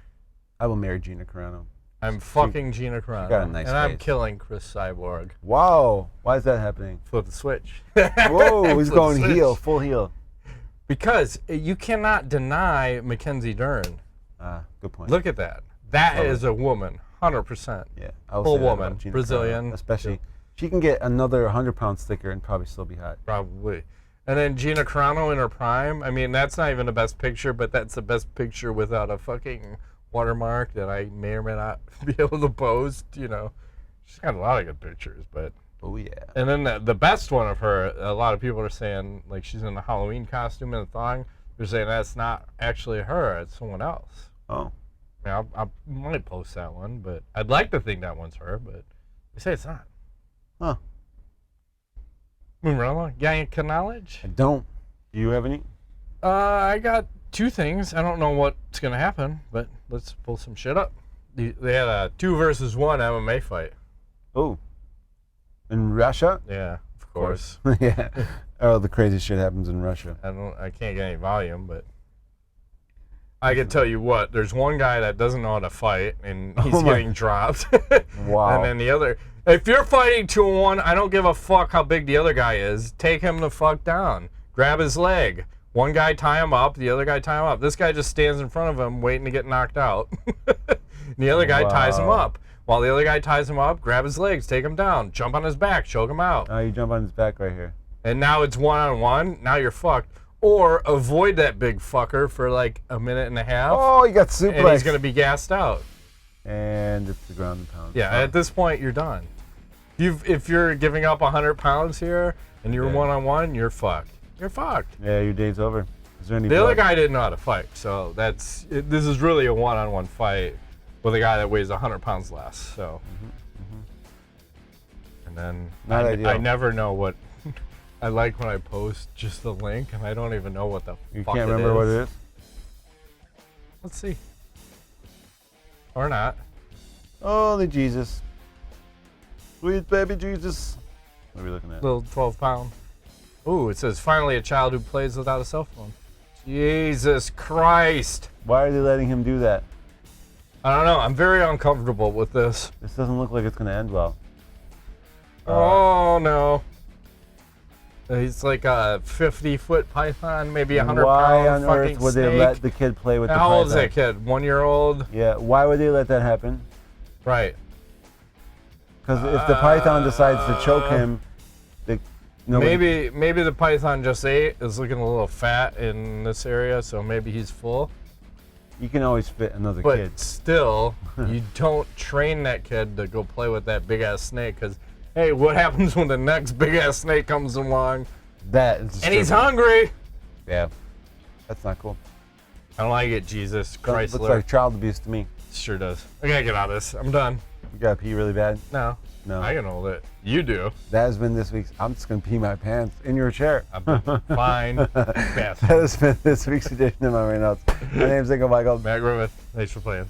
Speaker 4: I will marry Gina Carano.
Speaker 2: I'm fucking Gina Carano.
Speaker 4: got a nice
Speaker 2: and I'm
Speaker 4: face.
Speaker 2: killing Chris Cyborg.
Speaker 4: Wow. Why is that happening?
Speaker 2: Flip the switch.
Speaker 4: Whoa, he's
Speaker 2: Flip
Speaker 4: going
Speaker 2: the switch.
Speaker 4: heel, full heel.
Speaker 2: Because you cannot deny Mackenzie Dern.
Speaker 4: Good point.
Speaker 2: Look at that. That is a woman, 100%.
Speaker 4: Yeah, I will
Speaker 2: Full
Speaker 4: say that
Speaker 2: woman,
Speaker 4: about Gina
Speaker 2: Brazilian.
Speaker 4: Carano, especially. She can get another 100-pound thicker and probably still be hot.
Speaker 2: Probably. And then Gina Carano in her prime. I mean, that's not even the best picture, but that's the best picture without a fucking watermark that I may or may not be able to post. You know, she's got a lot of good pictures, but.
Speaker 4: Oh yeah.
Speaker 2: And then the best one of her, a lot of people are saying, like, she's in a Halloween costume and a thong. They're saying that's not actually her; it's someone else.
Speaker 4: Oh.
Speaker 2: I mean, I might post that one, but I'd like to think that one's her, but they say it's not.
Speaker 4: Huh.
Speaker 2: Moving right along. Got any knowledge?
Speaker 4: I don't. Do you have any?
Speaker 2: I got 2 things. I don't know what's gonna happen, but let's pull some shit up. They had a 2 versus 1 MMA fight.
Speaker 4: Oh. In Russia?
Speaker 2: Yeah, of course.
Speaker 4: Yeah. Oh, the crazy shit happens in Russia.
Speaker 2: I can't get any volume, but I can tell you what. There's one guy that doesn't know how to fight, and he's getting dropped.
Speaker 4: Wow.
Speaker 2: And then the other. If you're fighting 2-on-1, I don't give a fuck how big the other guy is. Take him the fuck down. Grab his leg. One guy tie him up, the other guy tie him up. This guy just stands in front of him waiting to get knocked out. And the other guy ties him up. While the other guy ties him up, grab his legs, take him down, jump on his back, choke him out.
Speaker 4: Oh, you jump on his back right here.
Speaker 2: And now it's 1-on-1. Now you're fucked. Or avoid that big fucker for like a minute and a half.
Speaker 4: Oh, you got suplex.
Speaker 2: And he's going to be gassed out.
Speaker 4: And it's the ground and pound.
Speaker 2: Yeah, at this point, you're done. If you're giving up 100 pounds here and you're 1-on-1, you're fucked. You're fucked.
Speaker 4: Yeah, your day's over. Is there any
Speaker 2: The
Speaker 4: blood?
Speaker 2: other guy didn't know how to fight, so this is really a 1-on-1 fight with a guy that weighs 100 pounds less. So, and then
Speaker 4: Not ideal.
Speaker 2: I never know what. I like when I post just the link, and I don't even know what the
Speaker 4: You
Speaker 2: fuck
Speaker 4: can't
Speaker 2: it
Speaker 4: remember
Speaker 2: is.
Speaker 4: what it is?
Speaker 2: Let's see. Or not.
Speaker 4: Holy Jesus. Sweet baby Jesus. What are we looking at?
Speaker 2: Little 12-pound. Ooh, it says, finally a child who plays without a cell phone. Jesus Christ.
Speaker 4: Why are they letting him do that?
Speaker 2: I don't know. I'm very uncomfortable with this.
Speaker 4: This doesn't look like it's going to end well.
Speaker 2: Oh, no. He's like a 50-foot python, maybe a 100-pound
Speaker 4: Why on
Speaker 2: fucking
Speaker 4: earth would
Speaker 2: snake.
Speaker 4: they let the kid play with the python?
Speaker 2: How old is that kid? 1-year-old?
Speaker 4: Yeah, why would they let that happen?
Speaker 2: Right.
Speaker 4: Because if the python decides to choke him,
Speaker 2: Maybe the python just ate, is looking a little fat in this area, so maybe he's full.
Speaker 4: You can always fit another
Speaker 2: But
Speaker 4: kid.
Speaker 2: still, you don't train that kid to go play with that big-ass snake, because, hey, what happens when the next big-ass snake comes along?
Speaker 4: That is
Speaker 2: And he's
Speaker 4: stupid.
Speaker 2: hungry!
Speaker 4: Yeah, that's not cool.
Speaker 2: I don't like it, Jesus Christ.
Speaker 4: Looks like child abuse to me.
Speaker 2: Sure does. I gotta get out of this. I'm done.
Speaker 4: You gotta pee really bad?
Speaker 2: No.
Speaker 4: No.
Speaker 2: I can hold it. You do.
Speaker 4: That has been this week's. I'm just gonna pee my pants in your chair.
Speaker 2: I'm fine.
Speaker 4: That has been this week's edition of MMANUTS. My name's Nico Michael.
Speaker 2: Matt Griffith. Thanks for playing.